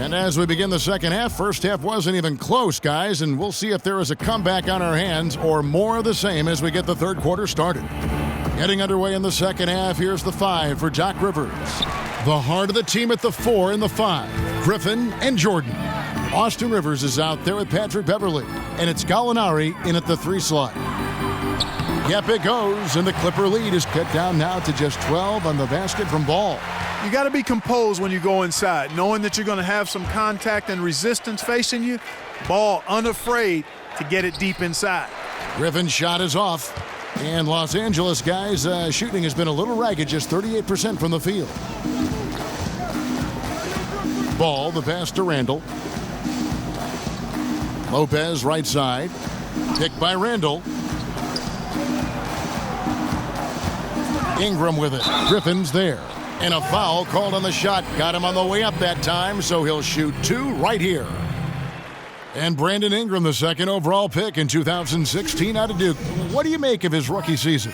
And as we begin the second half, first half wasn't even close, guys, and we'll see if there is a comeback on our hands or more of the same as we get the third quarter started. Getting underway in the second half, here's the 5 for Doc Rivers. The heart of the team at the 4 and the 5, Griffin and Jordan. Austin Rivers is out there with Patrick Beverley, and it's Gallinari in at the 3 slot. Yep, it goes, and the Clipper lead is cut down now to just 12 on the basket from Ball. You got to be composed when you go inside, knowing that you're going to have some contact and resistance facing you. Ball unafraid to get it deep inside. Griffin's shot is off. And Los Angeles, guys, shooting has been a little ragged, just 38% from the field. Ball, the pass to Randall. Lopez, right side. Picked by Randall. Ingram with it. Griffin's there. And a foul called on the shot. Got him on the way up that time, so he'll shoot 2 right here. And Brandon Ingram, the second overall pick in 2016 out of Duke. What do you make of his rookie season?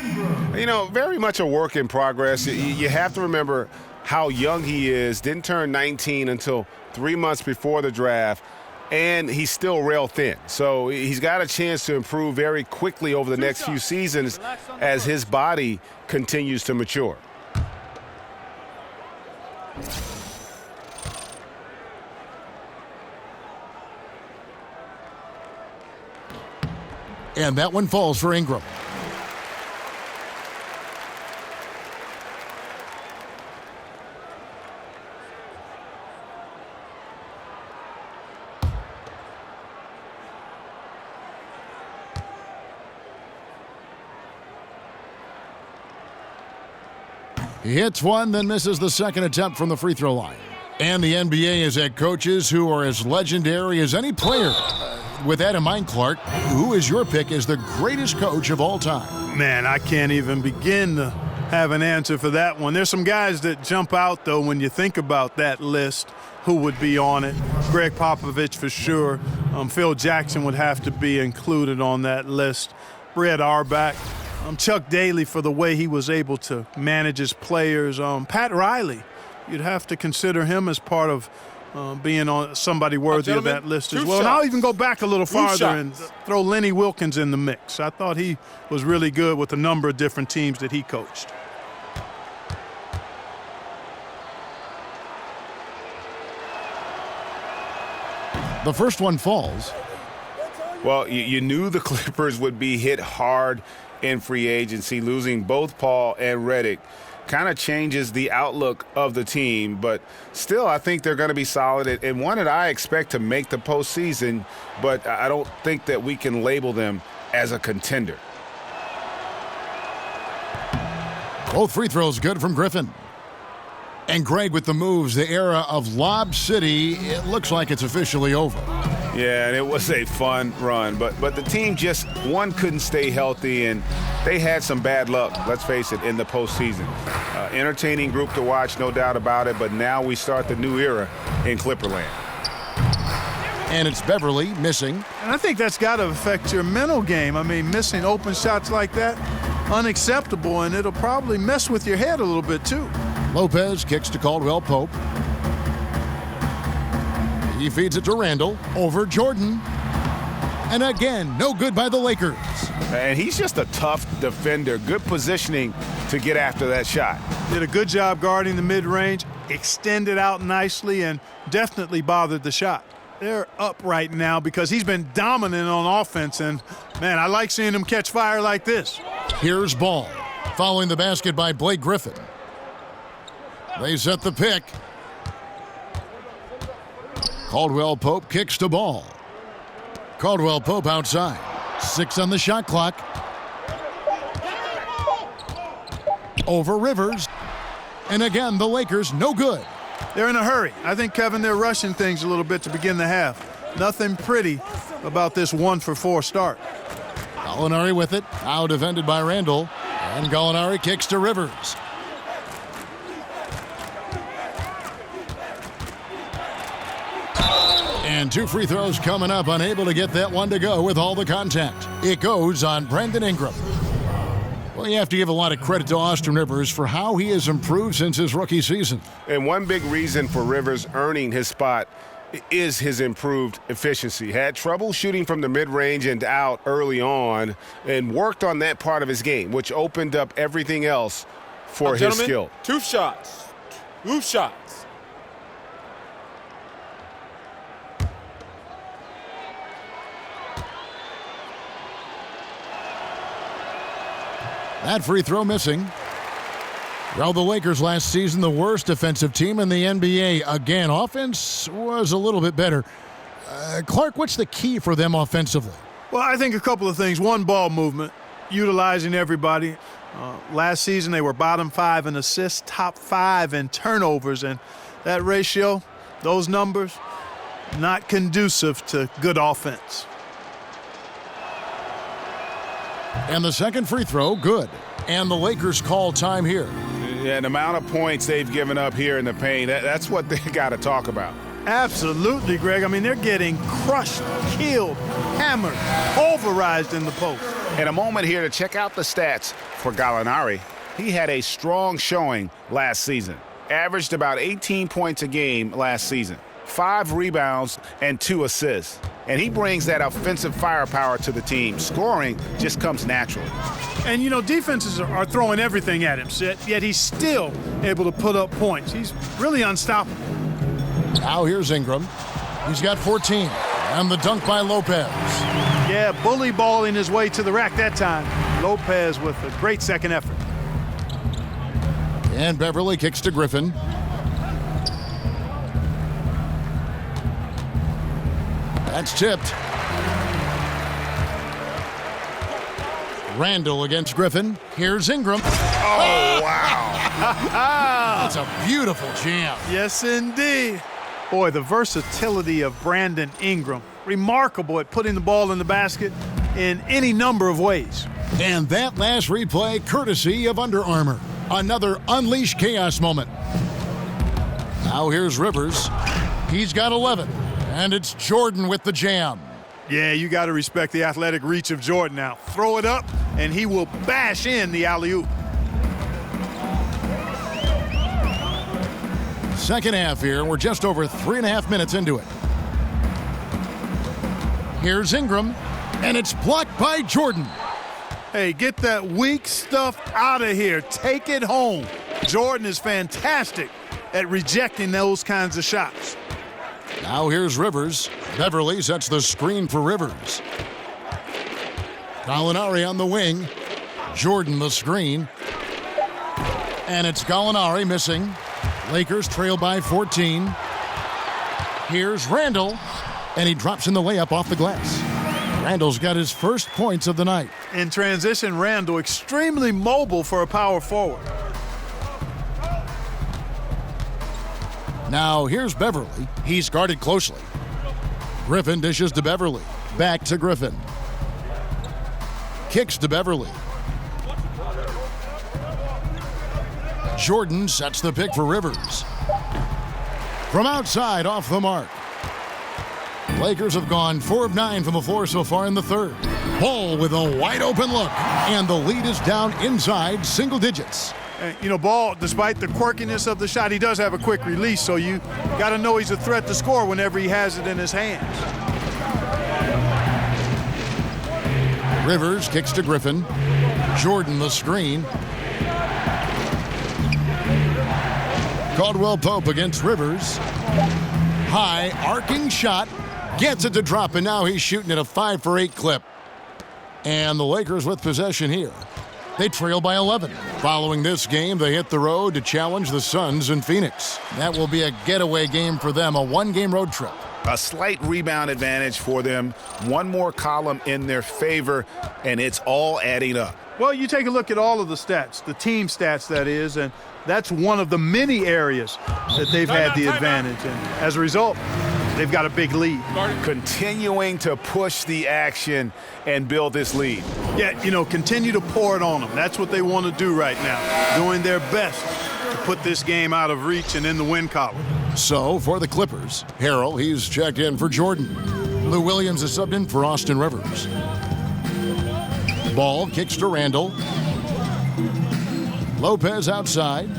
You know, very much a work in progress. You have to remember how young he is. Didn't turn 19 until 3 months before the draft, and he's still rail thin. So he's got a chance to improve very quickly over the next few seasons as his body continues to mature. And that one falls for Ingram. He hits one, then misses the second attempt from the free throw line. And the NBA has had coaches who are as legendary as any player. With that in mind, Clark, who is your pick as the greatest coach of all time? Man, I can't even begin to have an answer for that one. There's some guys that jump out, though, when you think about that list, who would be on it. Greg Popovich for sure. Phil Jackson would have to be included on that list. Brett Auerbach. Chuck Daly for the way he was able to manage his players. Pat Riley, you'd have to consider him as part of being on somebody worthy of that list as well. And I'll even go back a little farther and throw Lenny Wilkins in the mix. I thought he was really good with a number of different teams that he coached. The first one falls. Well, you knew the Clippers would be hit hard in free agency. Losing both Paul and Redick kind of changes the outlook of the team, but still I think they're going to be solid and one that I expect to make the postseason, but I don't think that we can label them as a contender. Both free throws good from Griffin. And Greg with the moves, the era of Lob City, it looks like it's officially over. Yeah, and it was a fun run, but the team just, one, couldn't stay healthy, and they had some bad luck, let's face it, in the postseason. Entertaining group to watch, no doubt about it, but now we start the new era in Clipperland. And it's Beverly missing. And I think that's got to affect your mental game. I mean, missing open shots like that, unacceptable, and it'll probably mess with your head a little bit too. Lopez kicks to Caldwell Pope. He feeds it to Randall over Jordan. And again, no good by the Lakers. And he's just a tough defender. Good positioning to get after that shot. Did a good job guarding the mid-range, extended out nicely, and definitely bothered the shot. They're up right now because he's been dominant on offense, and, man, I like seeing him catch fire like this. Here's Ball, following the basket by Blake Griffin. They set the pick. Caldwell Pope kicks to Ball. Caldwell Pope outside. 6 on the shot clock. Over Rivers. And again, the Lakers no good. They're in a hurry. I think, Kevin, they're rushing things a little bit to begin the half. Nothing pretty about this 1-for-4 start. Gallinari with it. Now defended by Randall. And Gallinari kicks to Rivers. And 2 free throws coming up, unable to get that one to go with all the contact. It goes on Brandon Ingram. Well, you have to give a lot of credit to Austin Rivers for how he has improved since his rookie season. And one big reason for Rivers earning his spot is his improved efficiency. Had trouble shooting from the mid-range and out early on and worked on that part of his game, which opened up everything else for his skill. 2 shots. 2 shots. That free throw missing. Well, the Lakers last season, the worst defensive team in the NBA. Again, offense was a little bit better. Clark, what's the key for them offensively? Well, I think a couple of things. One, ball movement, utilizing everybody. Last season, they were bottom 5 in assists, top 5 in turnovers, and that ratio, those numbers, not conducive to good offense. And the second free throw, good. And the Lakers call time here. Yeah, the amount of points they've given up here in the paint, that's what they got to talk about. Absolutely, Greg. I mean, they're getting crushed, killed, hammered, pulverized in the post. And a moment here to check out the stats for Gallinari. He had a strong showing last season. Averaged about 18 points a game last season. 5 rebounds and 2 assists. And he brings that offensive firepower to the team. Scoring just comes naturally. And, you know, defenses are throwing everything at him, yet he's still able to put up points. He's really unstoppable. Now here's Ingram. He's got 14. And the dunk by Lopez. Yeah, bully balling his way to the rack that time. Lopez with a great second effort. And Beverly kicks to Griffin. That's tipped. Randall against Griffin. Here's Ingram. Oh, wow. That's a beautiful jam. Yes, indeed. Boy, the versatility of Brandon Ingram. Remarkable at putting the ball in the basket in any number of ways. And that last replay, courtesy of Under Armour. Another Unleash Chaos moment. Now here's Rivers. He's got 11. And it's Jordan with the jam. Yeah, you got to respect the athletic reach of Jordan now. Throw it up, and he will bash in the alley-oop. Second half here. We're just over 3.5 minutes into it. Here's Ingram, and it's blocked by Jordan. Hey, get that weak stuff out of here. Take it home. Jordan is fantastic at rejecting those kinds of shots. Now here's Rivers. Beverly sets the screen for Rivers. Gallinari on the wing. Jordan the screen. And it's Gallinari missing. Lakers trail by 14. Here's Randall. And he drops in the layup off the glass. Randall's got his first points of the night. In transition, Randall extremely mobile for a power forward. Now here's Beverly. He's guarded closely. Griffin dishes to Beverly. Back to Griffin. Kicks to Beverly. Jordan sets the pick for Rivers. From outside, off the mark. Lakers have gone 4 of 9 from the floor so far in the third. Ball with a wide open look. And the lead is down inside single digits. You know, Ball, despite the quirkiness of the shot, he does have a quick release, so you got to know he's a threat to score whenever he has it in his hands. Rivers kicks to Griffin. Jordan the screen. Caldwell Pope against Rivers. High arcing shot. Gets it to drop, and now he's shooting at a 5 for 8 clip. And the Lakers with possession here. They trail by 11. Following this game, they hit the road to challenge the Suns in Phoenix. That will be a getaway game for them, a 1-game road trip. A slight rebound advantage for them. One more column in their favor, and it's all adding up. Well, you take a look at all of the stats, the team stats, that is, and that's one of the many areas that they've had the advantage. And as a result, they've got a big lead. Continuing to push the action and build this lead. Yeah, you know, continue to pour it on them. That's what they want to do right now, doing their best to put this game out of reach and in the win column. So, for the Clippers, Harrell, he's checked in for Jordan. Lou Williams is subbed in for Austin Rivers. Ball kicks to Randall. Lopez outside.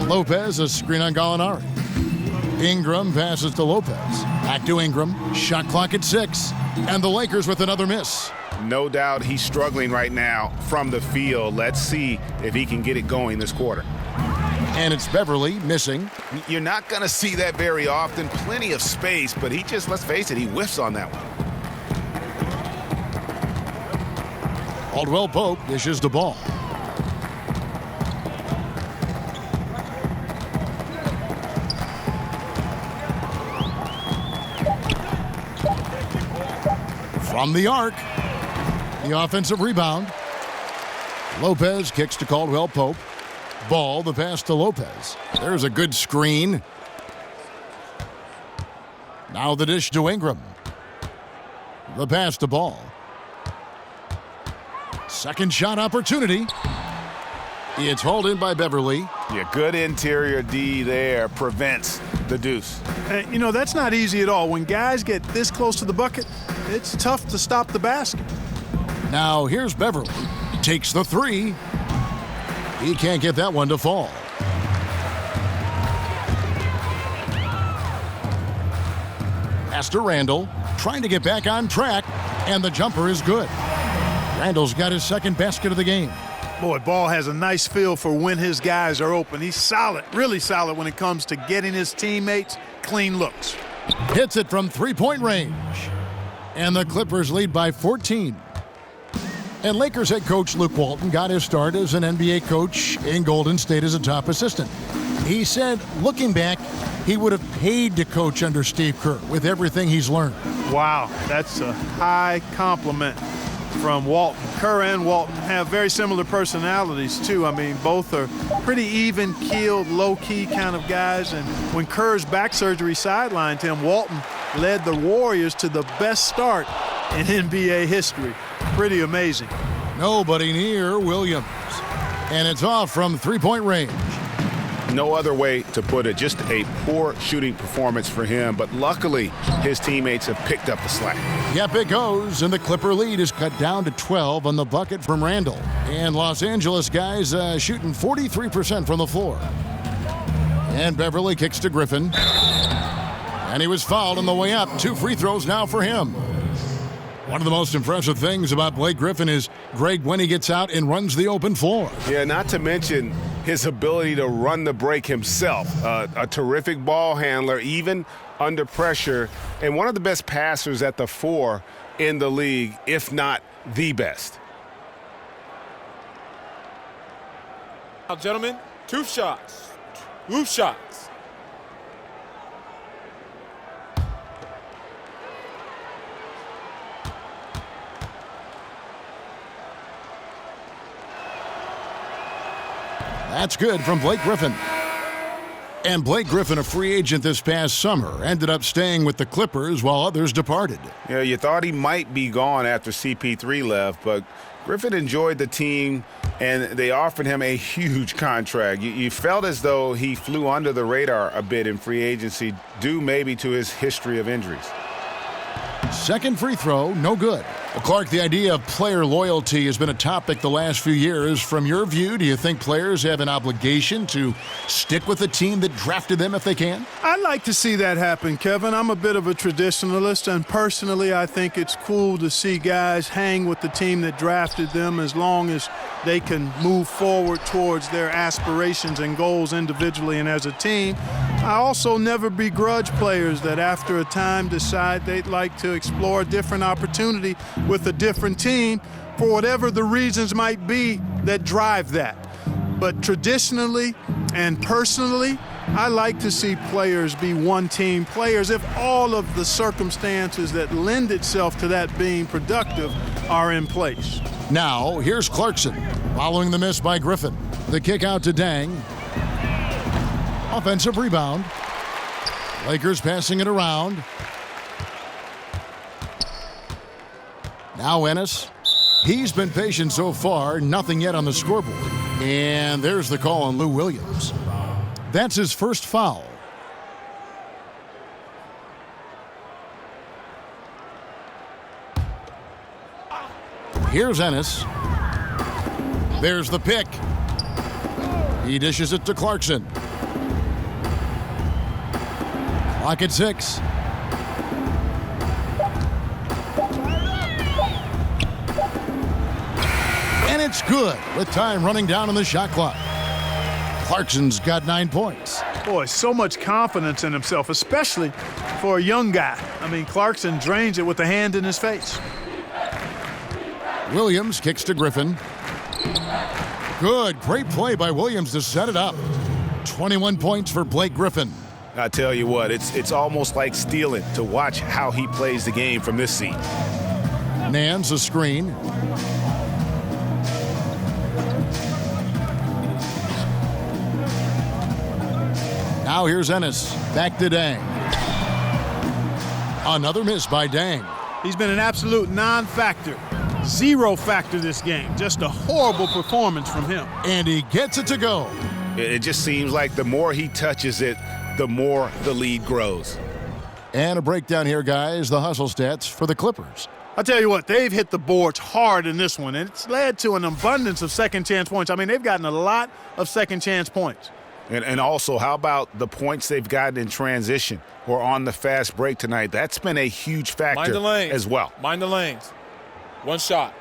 Lopez, a screen on Gallinari. Ingram passes to Lopez. Back to Ingram. Shot clock at 6. And the Lakers with another miss. No doubt he's struggling right now from the field. Let's see if he can get it going this quarter. And it's Beverly missing. You're not going to see that very often. Plenty of space, but he just, let's face it, he whiffs on that one. Caldwell Pope dishes the ball. From the arc, the offensive rebound. Lopez kicks to Caldwell Pope. Ball, the pass to Lopez. There's a good screen. Now the dish to Ingram. The pass to Ball. Second shot opportunity. It's hauled in by Beverly. Yeah, good interior D there prevents the deuce. You know, that's not easy at all. When guys get this close to the bucket, it's tough to stop the basket. Now here's Beverly. Takes the three. He can't get that one to fall. Pass to Randall, trying to get back on track, and the jumper is good. Randall's got his second basket of the game. Boy, Ball has a nice feel for when his guys are open. He's solid, really solid when it comes to getting his teammates clean looks. Hits it from three-point range. And the Clippers lead by 14. And Lakers head coach Luke Walton got his start as an NBA coach in Golden State as a top assistant. He said, looking back, he would have paid to coach under Steve Kerr with everything he's learned. Wow, that's a high compliment from Walton. Kerr and Walton have very similar personalities, too. I mean, both are pretty even-keeled, low-key kind of guys. And when Kerr's back surgery sidelined him, Walton led the Warriors to the best start in NBA history. Pretty amazing. Nobody near Williams. And it's off from three-point range. No other way to put it. Just a poor shooting performance for him, but luckily his teammates have picked up the slack. Yep, it goes, and the Clipper lead is cut down to 12 on the bucket from Randall. And Los Angeles guys shooting 43% from the floor. And Beverly kicks to Griffin. And he was fouled on the way up. 2 free throws now for him. One of the most impressive things about Blake Griffin is, Greg, when he gets out and runs the open floor. Yeah, not to mention his ability to run the break himself. A terrific ball handler, even under pressure, and one of the best passers at the 4 in the league, if not the best. Now, gentlemen, 2 shots. 2 shots. That's good from Blake Griffin. And Blake Griffin, a free agent this past summer, ended up staying with the Clippers while others departed. Yeah, you thought he might be gone after CP3 left, but Griffin enjoyed the team, and they offered him a huge contract. You felt as though he flew under the radar a bit in free agency, due maybe to his history of injuries. Second free throw, no good. Well, Clark, the idea of player loyalty has been a topic the last few years. From your view, do you think players have an obligation to stick with the team that drafted them if they can? I'd like to see that happen, Kevin. I'm a bit of a traditionalist, and personally, I think it's cool to see guys hang with the team that drafted them as long as they can move forward towards their aspirations and goals individually and as a team. I also never begrudge players that after a time decide they'd like to explore a different opportunity with a different team for whatever the reasons might be that drive that. But traditionally and personally, I like to see players be one team players if all of the circumstances that lend itself to that being productive are in place. Now, here's Clarkson following the miss by Griffin. The kick out to Dang. Offensive rebound. Lakers passing it around. Now Ennis. He's been patient so far, nothing yet on the scoreboard. And there's the call on Lou Williams. That's his first foul. Here's Ennis. There's the pick. He dishes it to Clarkson. Clock at 6. And it's good with time running down on the shot clock. Clarkson's got 9 points. Boy, so much confidence in himself, especially for a young guy. I mean, Clarkson drains it with a hand in his face. Williams kicks to Griffin. Good, great play by Williams to set it up. 21 points for Blake Griffin. I tell you what, it's almost like stealing to watch how he plays the game from this seat. Nance a screen. Now here's Ennis. Back to Dang. Another miss by Dang. He's been an absolute non-factor. 0 factor this game. Just a horrible performance from him. And he gets it to go. It just seems like the more he touches it, the more the lead grows. And a breakdown here, guys, the hustle stats for the Clippers. I'll tell you what, they've hit the boards hard in this one, and it's led to an abundance of second-chance points. I mean, they've gotten a lot of second-chance points. And also, how about the points they've gotten in transition or on the fast break tonight? That's been a huge factor Mind the lanes. as well. Mind the lanes. One shot.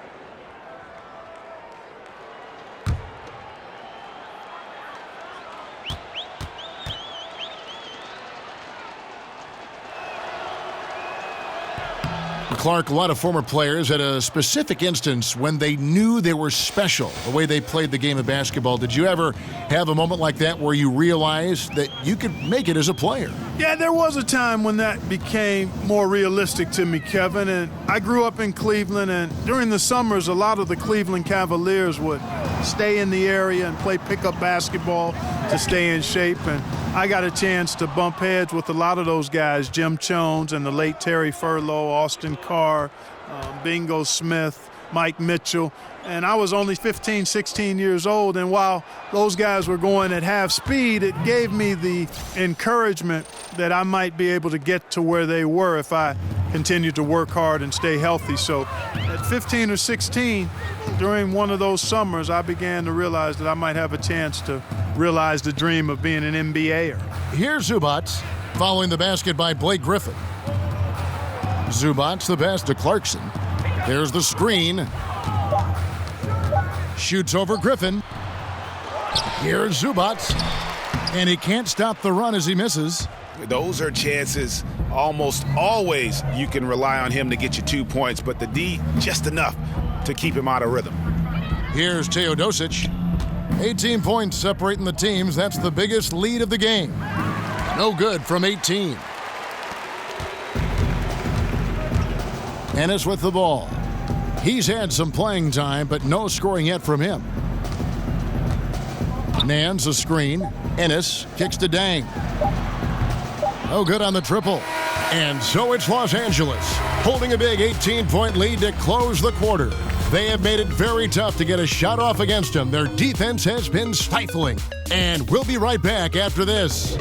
Clark, a lot of former players had a specific instance when they knew they were special, the way they played the game of basketball. Did you ever have a moment like that where you realized that you could make it as a player? Yeah, there was a time when that became more realistic to me, Kevin. And I grew up in Cleveland, and during the summers, a lot of the Cleveland Cavaliers would stay in the area and play pickup basketball to stay in shape. And I got a chance to bump heads with a lot of those guys, Jim Jones and the late Terry Furlow, Austin Carr, Bingo Smith, Mike Mitchell. And I was only 15, 16 years old. And while those guys were going at half speed, it gave me the encouragement that I might be able to get to where they were if I continued to work hard and stay healthy. So at 15 or 16, during one of those summers, I began to realize that I might have a chance to realize the dream of being an NBAer. Here's Zubac, following the basket by Blake Griffin. Zubac the pass to Clarkson. There's the screen. Shoots over Griffin. Here's Zubac. And he can't stop the run as he misses. Those are chances almost always you can rely on him to get you 2 points, but the D just enough to keep him out of rhythm. Here's Teodosic. 18 points separating the teams. That's the biggest lead of the game. No good from 18. Ennis with the ball. He's had some playing time, but no scoring yet from him. Nance a screen. Ennis kicks to Dang. No good on the triple. And so it's Los Angeles, holding a big 18-point lead to close the quarter. They have made it very tough to get a shot off against them. Their defense has been stifling. And we'll be right back after this.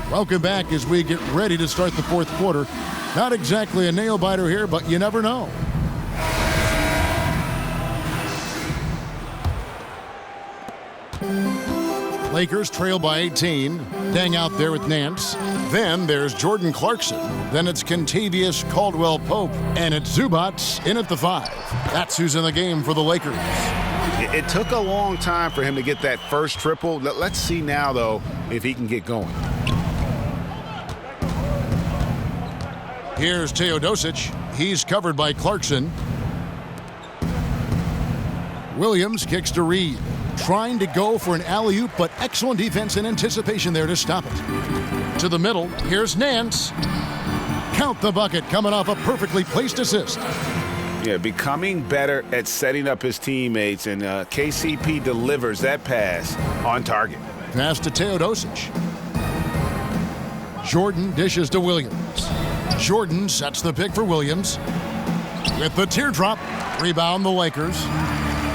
Welcome back as we get ready to start the fourth quarter. Not exactly a nail-biter here, but you never know. Lakers trail by 18. Dang out there with Nance. Then there's Jordan Clarkson. Then it's Kentavious Caldwell-Pope. And it's Zubac in at the 5. That's who's in the game for the Lakers. It took a long time for him to get that first triple. Let's see now, though, if he can get going. Here's Teodosic. He's covered by Clarkson. Williams kicks to Reed. Trying to go for an alley-oop, but excellent defense and anticipation there to stop it. To the middle, here's Nance. Count the bucket, coming off a perfectly placed assist. Yeah, becoming better at setting up his teammates, and KCP delivers that pass on target. Pass to Teodosic. Jordan dishes to Williams. Jordan sets the pick for Williams. With the teardrop, rebound the Lakers.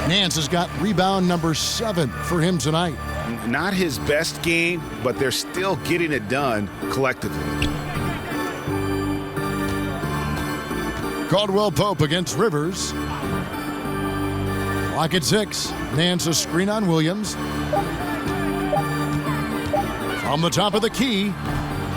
Nance has got rebound number 7 for him tonight. Not his best game, but they're still getting it done collectively. Caldwell-Pope against Rivers. Clock at 6. Nance a screen on Williams. From the top of the key.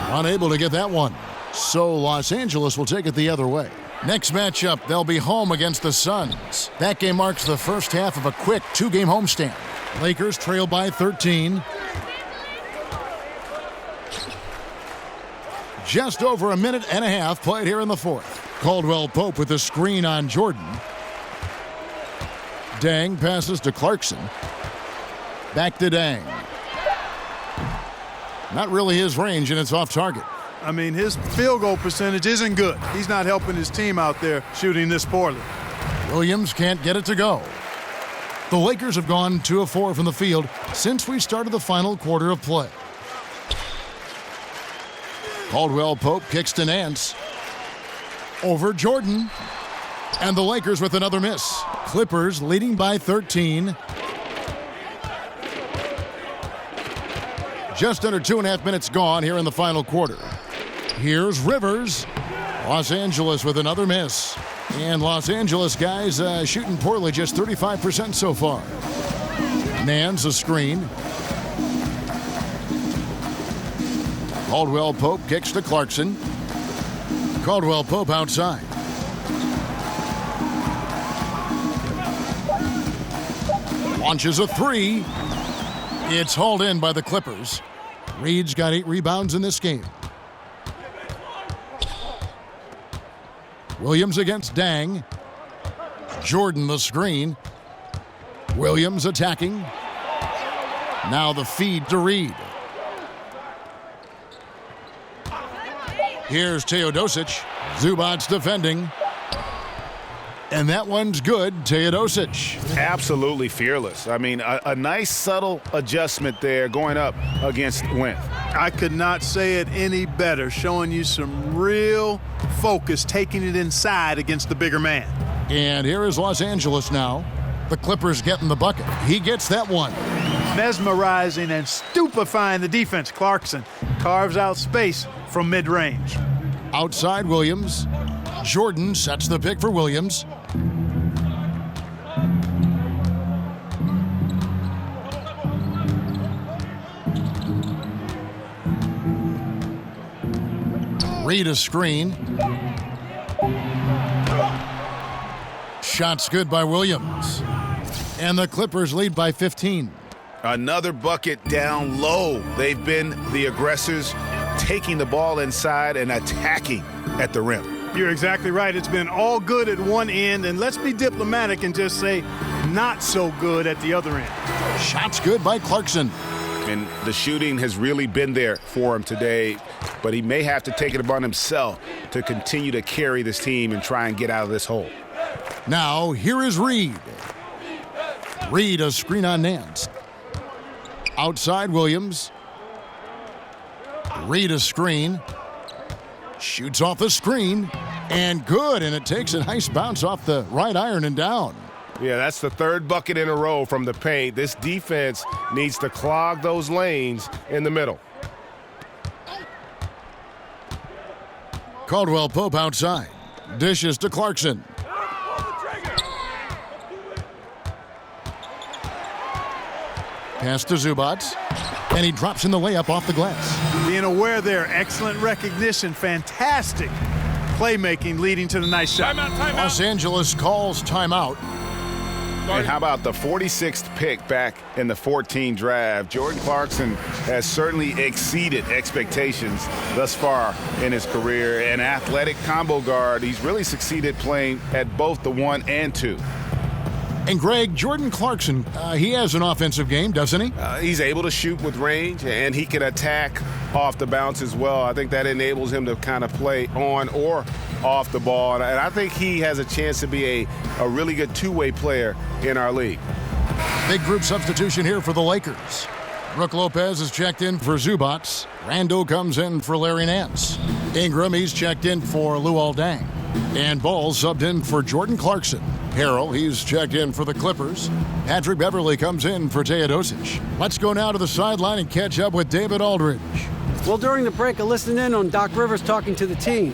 Unable to get that one. So Los Angeles will take it the other way. Next matchup, they'll be home against the Suns. That game marks the first half of a quick 2-game homestand. Lakers trail by 13. Just over a minute and a half played here in the fourth. Caldwell-Pope with a screen on Jordan. Dang passes to Clarkson. Back to Dang. Not really his range, and it's off target. I mean, his field goal percentage isn't good. He's not helping his team out there shooting this poorly. Williams can't get it to go. The Lakers have gone 2 of 4 from the field since we started the final quarter of play. Caldwell Pope kicks to Nance. Over Jordan. And the Lakers with another miss. Clippers leading by 13. Just under 2.5 minutes gone here in the final quarter. Here's Rivers. Los Angeles with another miss. And Los Angeles guys shooting poorly, just 35% so far. Nance a screen. Caldwell Pope kicks to Clarkson. Caldwell Pope outside. Launches a three. It's hauled in by the Clippers. Reed's got 8 rebounds in this game. Williams against Dang. Jordan the screen. Williams attacking. Now the feed to Reed. Here's Teodosic. Zubac's defending. And that one's good, Teodosic. Absolutely fearless. I mean, a nice subtle adjustment there going up against Wentz. I could not say it any better, showing you some real focus, taking it inside against the bigger man. And here is Los Angeles now. The Clippers getting the bucket. He gets that one. Mesmerizing and stupefying the defense. Clarkson carves out space from mid-range. Outside Williams. Jordan sets the pick for Williams. Reed a screen. Shot's good by Williams. And the Clippers lead by 15. Another bucket down low. They've been the aggressors, taking the ball inside and attacking at the rim. You're exactly right. It's been all good at one end, and let's be diplomatic and just say not so good at the other end. Shot's good by Clarkson. And the shooting has really been there for him today, but he may have to take it upon himself to continue to carry this team and try and get out of this hole. Now, here is Reed. Reed a screen on Nance. Outside Williams. Reed a screen. Shoots off the screen. And good, and it takes a nice bounce off the right iron and down. Yeah, that's the third bucket in a row from the paint. This defense needs to clog those lanes in the middle. Caldwell Pope outside. Dishes to Clarkson. Pass to Zubac. And he drops in the layup off the glass. Being aware there, excellent recognition, fantastic playmaking leading to the nice shot. Timeout. Los Angeles calls timeout. And how about the 46th pick back in the 14 draft? Jordan Clarkson has certainly exceeded expectations thus far in his career. An athletic combo guard, he's really succeeded playing at both the 1 and 2. And Greg, Jordan Clarkson, he has an offensive game, doesn't he? He's able to shoot with range, and he can attack off the bounce as well. I think that enables him to kind of play on or off the ball. And I think he has a chance to be a really good two-way player in our league. Big group substitution here for the Lakers. Brook Lopez is checked in for Zubac. Randall comes in for Larry Nance. Ingram, he's checked in for Luol Deng. And Ball subbed in for Jordan Clarkson. Harrell, he's checked in for the Clippers. Patrick Beverly comes in for Teodosic. Let's go now to the sideline and catch up with David Aldridge. Well, during the break, I listened in on Doc Rivers talking to the team.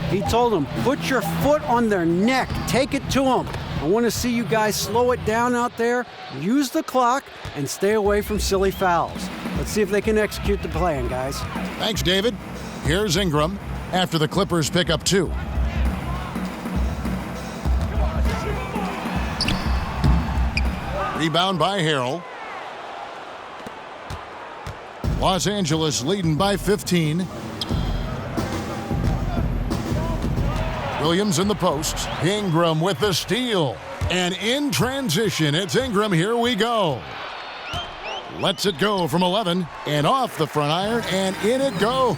He told them, put your foot on their neck. Take it to them. I want to see you guys slow it down out there, use the clock, and stay away from silly fouls. Let's see if they can execute the plan, guys. Thanks, David. Here's Ingram after the Clippers pick up 2. Rebound by Harrell. Los Angeles leading by 15. Williams in the post. Ingram with the steal. And in transition, it's Ingram. Here we go. Lets it go from 11 and off the front iron, and in it goes.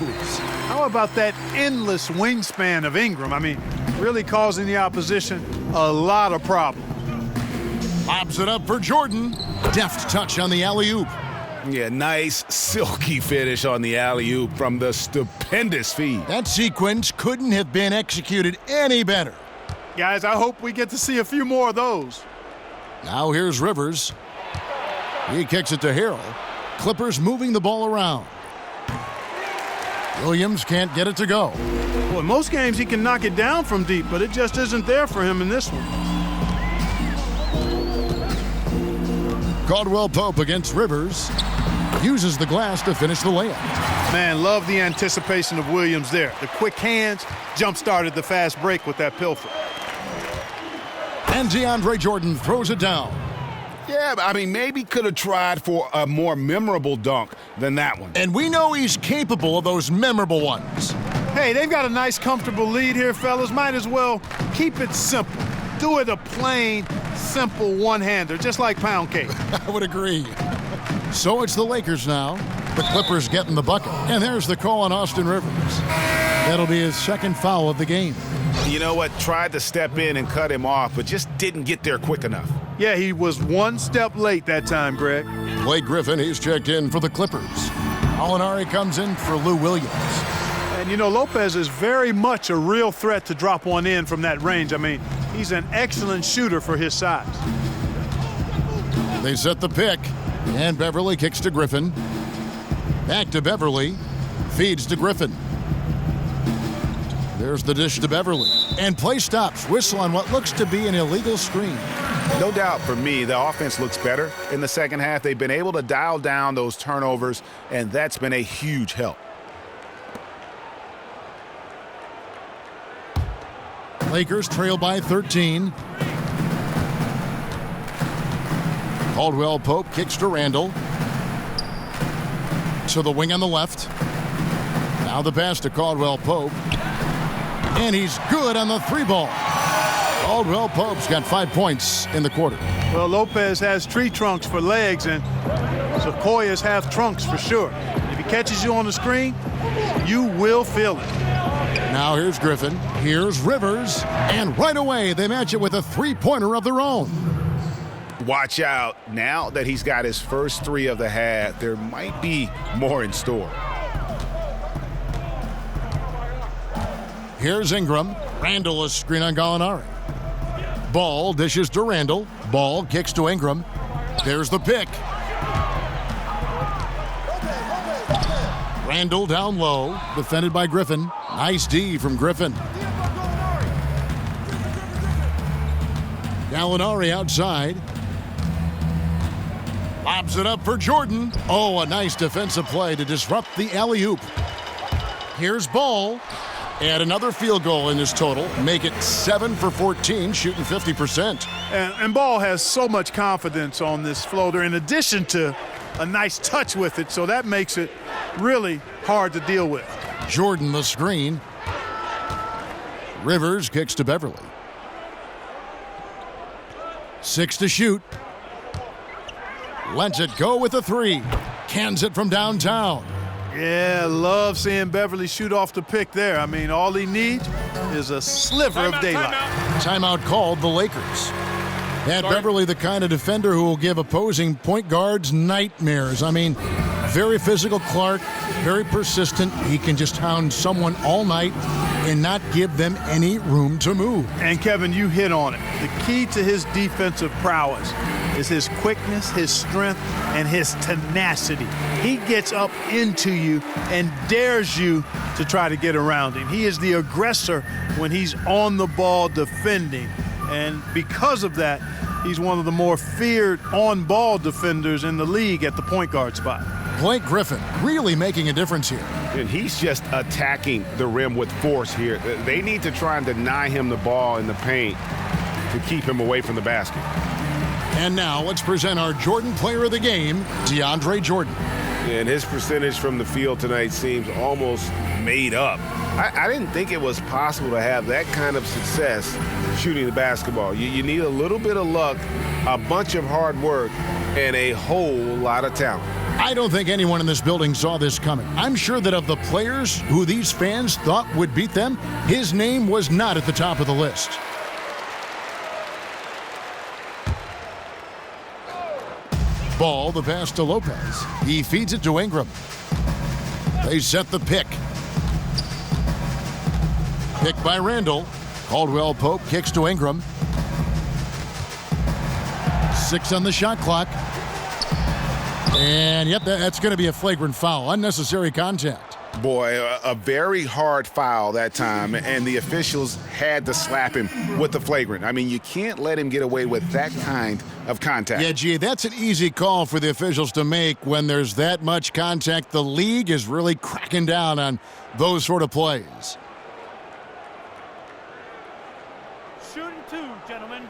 How about that endless wingspan of Ingram? I mean, really causing the opposition a lot of problems. Lobs it up for Jordan. Deft touch on the alley-oop. Yeah, nice, silky finish on the alley-oop from the stupendous feed. That sequence couldn't have been executed any better. Guys, I hope we get to see a few more of those. Now here's Rivers. He kicks it to Harrell. Clippers moving the ball around. Williams can't get it to go. Well, in most games he can knock it down from deep, but it just isn't there for him in this one. Caldwell Pope against Rivers. Uses the glass to finish the layup. Man, love the anticipation of Williams there. The quick hands jump-started the fast break with that pilfer. And DeAndre Jordan throws it down. Yeah, I mean, maybe could have tried for a more memorable dunk than that one. And we know he's capable of those memorable ones. Hey, they've got a nice, comfortable lead here, fellas. Might as well keep it simple. Do it a plain, simple one-hander, just like pound cake. I would agree. So it's the Lakers now. The Clippers getting the bucket. And there's the call on Austin Rivers. That'll be his second foul of the game. You know what? Tried to step in and cut him off, but just didn't get there quick enough. Yeah, he was one step late that time, Greg. Blake Griffin, he's checked in for the Clippers. Alinari comes in for Lou Williams. And, you know, Lopez is very much a real threat to drop one in from that range. I mean, he's an excellent shooter for his size. They set the pick, and Beverly kicks to Griffin. Back to Beverly. Feeds to Griffin. There's the dish to Beverly. And play stops. Whistle on what looks to be an illegal screen. No doubt for me, the offense looks better in the second half. They've been able to dial down those turnovers, and that's been a huge help. Lakers trail by 13. Caldwell Pope kicks to Randall. To the wing on the left. Now the pass to Caldwell Pope. And he's good on the three ball. Caldwell Pope's got 5 points in the quarter. Well, Lopez has tree trunks for legs, and Sequoias have trunks for sure. If he catches you on the screen, you will feel it. Now here's Griffin. Here's Rivers. And right away, they match it with a three-pointer of their own. Watch out. Now that he's got his first three of the half, there might be more in store. Here's Ingram. Randall is screen on Gallinari. Ball dishes to Randall. Ball kicks to Ingram. There's the pick. Randall down low. Defended by Griffin. Nice D from Griffin. Gallinari outside. Lobs it up for Jordan. Oh, a nice defensive play to disrupt the alley-oop. Here's Ball. Add another field goal in his total. Make it 7 for 14, shooting 50%. And Ball has so much confidence on this floater in addition to a nice touch with it, so that makes it really hard to deal with. Jordan the screen. Rivers kicks to Beverly. 6 to shoot. Lets it go with a three. Cans it from downtown. Yeah, love seeing Beverly shoot off the pick there. I mean, all he needs is a sliver of daylight. Timeout called the Lakers. And Beverly, the kind of defender who will give opposing point guards nightmares. I mean, very physical Clark, very persistent. He can just hound someone all night and not give them any room to move. And Kevin, you hit on it. The key to his defensive prowess is his quickness, his strength, and his tenacity. He gets up into you and dares you to try to get around him. He is the aggressor when he's on the ball defending. And because of that, he's one of the more feared on-ball defenders in the league at the point guard spot. Blake Griffin really making a difference here. And he's just attacking the rim with force here. They need to try and deny him the ball in the paint to keep him away from the basket. And now let's present our Jordan Player of the Game, DeAndre Jordan. And his percentage from the field tonight seems almost made up. I didn't think it was possible to have that kind of success shooting the basketball. You need a little bit of luck, a bunch of hard work, and a whole lot of talent. I don't think anyone in this building saw this coming. I'm sure that of the players who these fans thought would beat them, his name was not at the top of the list. Ball, the pass to Lopez. He feeds it to Ingram. They set the pick. Pick by Randall. Caldwell Pope kicks to Ingram. 6 on the shot clock. And yep, that's going to be a flagrant foul. Unnecessary contact. Boy, a very hard foul that time, and the officials had to slap him with the flagrant. I mean, you can't let him get away with that kind of contact. Yeah, gee, that's an easy call for the officials to make when there's that much contact. The league is really cracking down on those sort of plays. Shooting 2, gentlemen.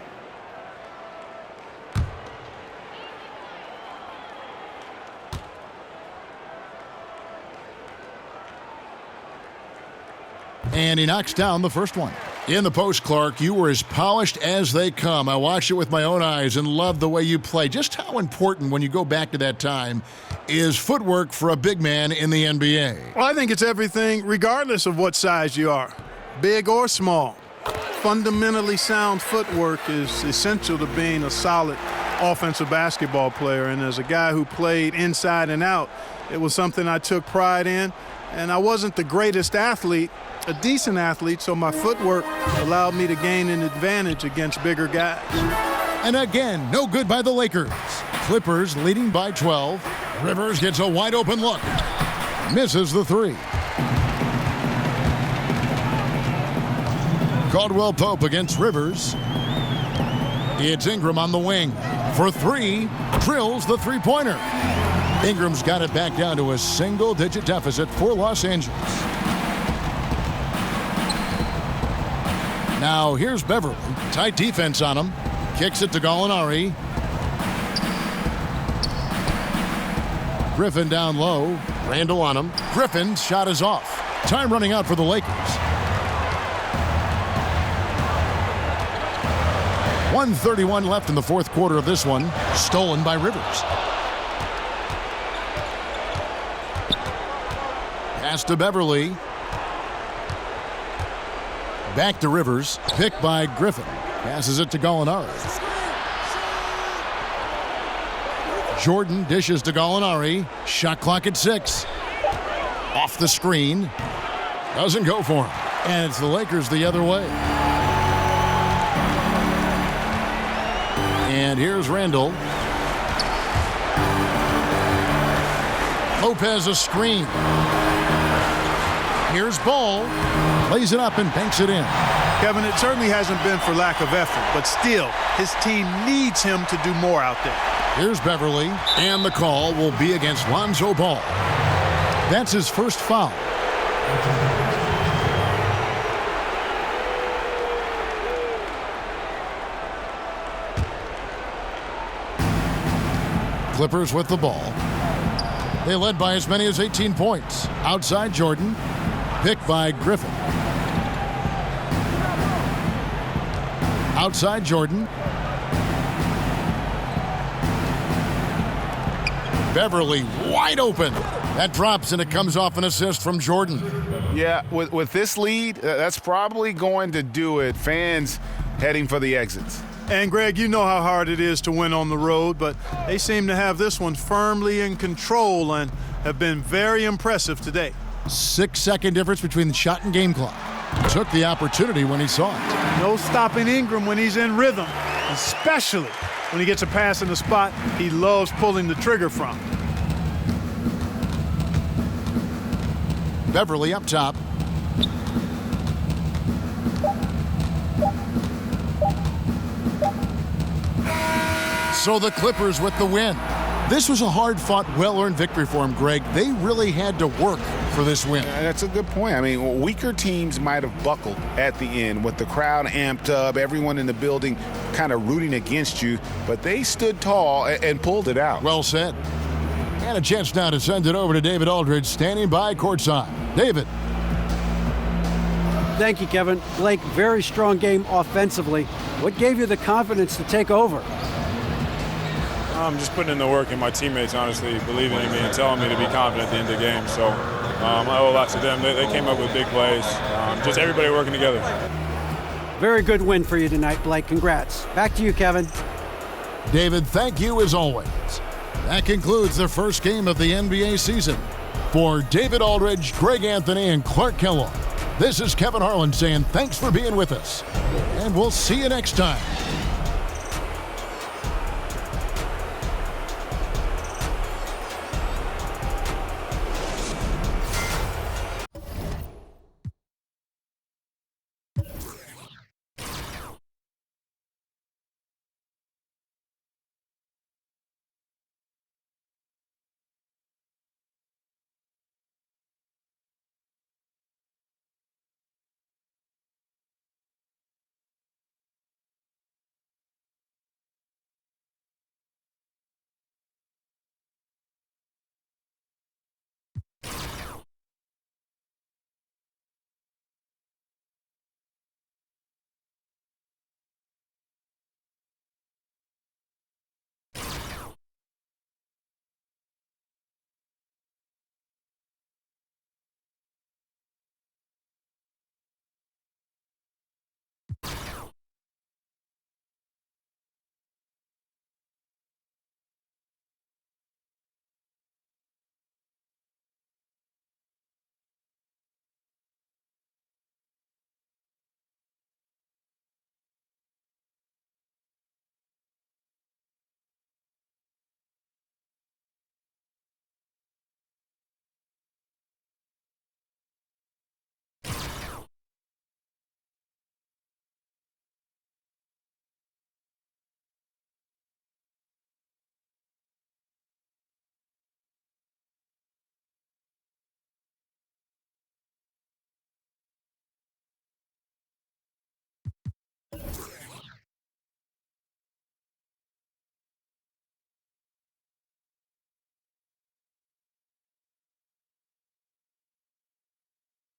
And he knocks down the first one. In the post, Clark, you were as polished as they come. I watched it with my own eyes and loved the way you play. Just how important, when you go back to that time, is footwork for a big man in the NBA? Well, I think it's everything, regardless of what size you are, big or small. Fundamentally sound footwork is essential to being a solid offensive basketball player. And as a guy who played inside and out, it was something I took pride in. And I wasn't the greatest athlete, a decent athlete, so my footwork allowed me to gain an advantage against bigger guys. And again, no good by the Lakers. Clippers leading by 12. Rivers gets a wide open look. Misses the 3. Caldwell Pope against Rivers. It's Ingram on the wing. For 3, drills the three-pointer. Ingram's got it back down to a single-digit deficit for Los Angeles. Now here's Beverly. Tight defense on him. Kicks it to Gallinari. Griffin down low. Randall on him. Griffin's shot is off. Time running out for the Lakers. 1:31 left in the fourth quarter of this one. Stolen by Rivers. Pass to Beverly. Back to Rivers. Picked by Griffin. Passes it to Gallinari. Jordan dishes to Gallinari. Shot clock at 6. Off the screen. Doesn't go for him. And it's the Lakers the other way. And here's Randall. Lopez a screen. Here's Ball. Lays it up and banks it in. Kevin, it certainly hasn't been for lack of effort, but still, his team needs him to do more out there. Here's Beverly, and the call will be against Lonzo Ball. That's his first foul. Clippers with the ball. They led by as many as 18 points. Outside Jordan. Picked by Griffin. Outside Jordan. Beverly wide open. That drops and it comes off an assist from Jordan. Yeah, with this lead, that's probably going to do it. Fans heading for the exits. And Greg, you know how hard it is to win on the road, but they seem to have this one firmly in control and have been very impressive today. 6-second difference between the shot and game clock. Took the opportunity when he saw it. No stopping Ingram when he's in rhythm, especially when he gets a pass in the spot he loves pulling the trigger from. Beverly up top. So the Clippers with the win. This was a hard-fought, well-earned victory for him, Greg. They really had to work for this win. That's a good point. I mean, weaker teams might have buckled at the end with the crowd amped up, everyone in the building kind of rooting against you, but they stood tall and pulled it out. Well said. And a chance now to send it over to David Aldridge, standing by courtside. David. Thank you, Kevin. Blake, very strong game offensively. What gave you the confidence to take over? I'm just putting in the work, and my teammates honestly believing in me and telling me to be confident at the end of the game. So I owe a lot to them. They came up with big plays. Just everybody working together. Very good win for you tonight, Blake. Congrats. Back to you, Kevin. David, thank you as always. That concludes the first game of the NBA season. For David Aldridge, Greg Anthony, and Clark Kellogg, this is Kevin Harlan saying thanks for being with us, and we'll see you next time